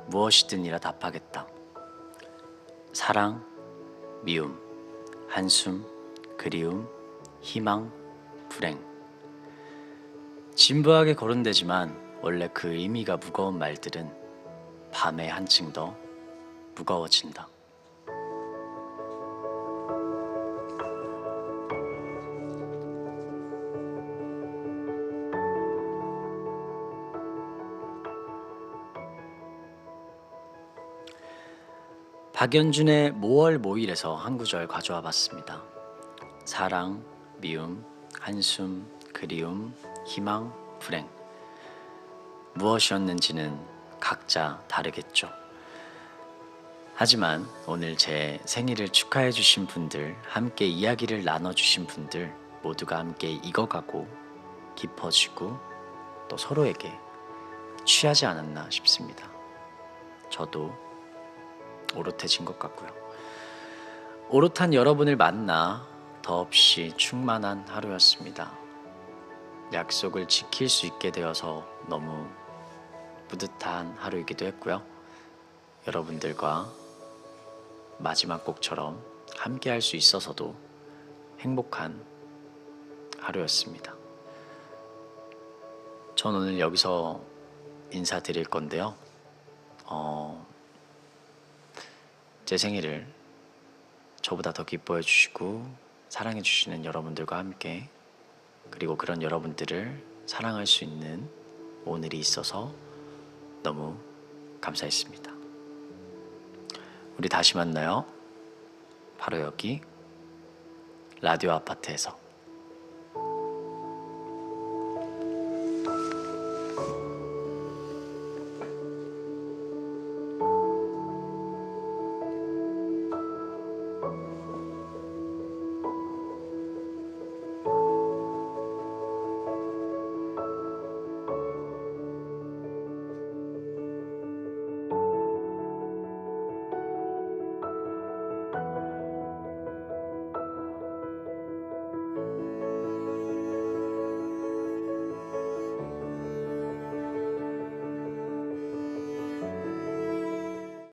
S1: 무엇이든이라 답하겠다. 사랑, 미움, 한숨, 그리움, 희망, 불행. 진부하게 거론되지만 원래 그 의미가 무거운 말들은 밤에 한층 더 무거워진다. 박연준의 모월모일에서 한 구절 가져와 봤습니다. 사랑, 미움, 한숨, 그리움, 희망, 불행. 무엇이었는지는 각자 다르겠죠. 하지만 오늘 제 생일을 축하해 주신 분들, 함께 이야기를 나눠주신 분들 모두가 함께 익어가고 깊어지고 또 서로에게 취하지 않았나 싶습니다. 저도 오롯해진 것 같고요. 오롯한 여러분을 만나 더없이 충만한 하루였습니다. 약속을 지킬 수 있게 되어서 너무 뿌듯한 하루이기도 했고요. 여러분들과 마지막 곡처럼 함께 할 수 있어서도 행복한 하루였습니다. 전 오늘 여기서 인사드릴 건데요. 제 생일을 저보다 더 기뻐해 주시고 사랑해 주시는 여러분들과 함께, 그리고 그런 여러분들을 사랑할 수 있는 오늘이 있어서 너무 감사했습니다. 우리 다시 만나요. 바로 여기 라디오 아파트에서.